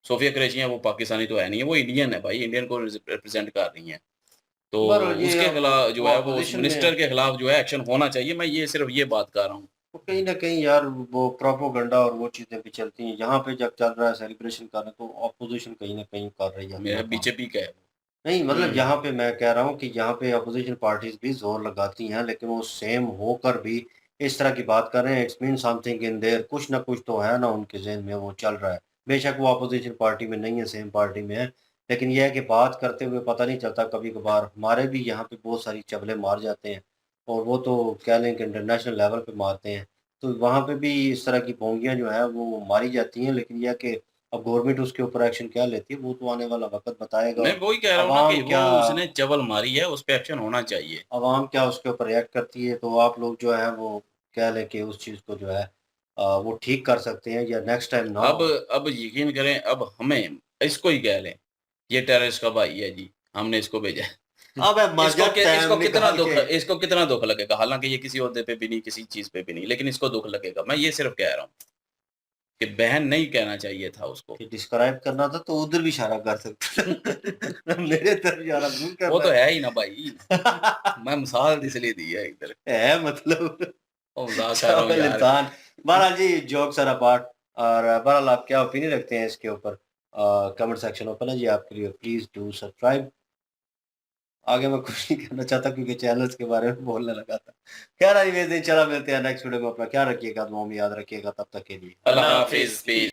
सोफिया कुरैशी हैं वो पाकिस्तानी तो है नहीं है, वो इंडियन है भाई, इंडियन को रिप्रेज़ेंट कर रही हैं। तो बहरहाल ये उसके अब खिलाफ जो वो है वो उस अपोज़िशन में मिनिस्टर के खिलाफ जो है एक्शन होना चाहिए। मैं ये सिर्फ़ ये बात कर रहा हूँ। वो कहीं न कहीं यार वो प्रोपेगेंडा और वो चीज़ें भी चलती हैं। यहाँ पे जब चल रहा है सेलिब्रेशन कर रहे हैं तो अपोज़िशन कहीं न कहीं कर रही है अपना मेरा काम। बीजेपी का है वो। नहीं मतलब हुँ। यहाँ पे मैं कह रहा हूँ कि यहाँ पे अपोज़िशन पार्टीज़ भी ज़ोर लगाती हैं, लेकिन वो सेम होकर भी इस तरह की बात कर रहे हैं, it's mean something in their कुछ ना कुछ तो है ना उनके ज़हन में वो चल रहा है। बेशक वो अपोज़िशन पार्टी में नहीं है, सेम पार्टी में है, लेकिन ये है कि बात करते हुए पता नहीं चलता कभी-कभार हमारे भी यहाँ पे बहुत सारी चबले मार जाते हैं और वो तो कह लें कि इंटरनेशनल लेवल पे मारते हैं। तो वहाँ पे भी इस तरह की बोंगियाँ जो हैं वो मारी जाती हैं, लेकिन ये है कि अब गवर्नमेंट उसके ऊपर एक्शन क्या लेती है, वो तो आने वाला वक़्त बताएगा मैं और वही कह रहा हूँ ना अवाम कि वो क्या उसने चवल मारी है, उस पे एक्शन होना चाहिए। अवाम क्या उसके ऊपर रिएक्ट करती है, तो आप लोग जो है वो कह लें कि उस चीज़ को जो है वो ठीक कर सकते हैं या नेक्स्ट टाइम ना अब हो। अब यकीन करें, अब हमें इसको ही कह लें, ये टेररिस्ट का भाई है जी, हमने इसको भेजा है। अबे इसको मज़ाक कि टाइम निकाल के इसको कितना दुःख लगेगा, हालाँकि ये किसी ओहदे पे भी नहीं, किसी चीज़ पे भी नहीं, लेकिन इसको दुःख लगेगा। मैं ये सिर्फ़ कह रहा हूँ कि बहन नहीं कहना चाहिए था उसको। कि डिस्क्राइब करना था तो उधर भी इशारा कर सकते थे। मेरे तरफ इशारा ज़रूर कर वो तो रहा है ही ना भाई, है। मैं मिसाल इसलिए दी है इधर। है मतलब ओ मज़ाक कर रहा हूँ चावल यार। इंसान। बहरहाल जी जोक्स आर अपार्ट और बहरहाल आप क्या ओपिनियन रखते हैं इसके ऊपर? कमेंट सेक्शन ओपन है जी आपके लिए, प्लीज़ डू सब्सक्राइब। आगे मैं कुछ नहीं कहना चाहता क्योंकि चैनल्स के बारे में बोलने लगा था। खैर एनीवेज दिन चला, मिलते हैं नेक्स्ट वीडियो में। अपना ख्याल रखिएगा, दुआ में याद रखिएगा। तब तक के लिए अल्लाह हाफिज।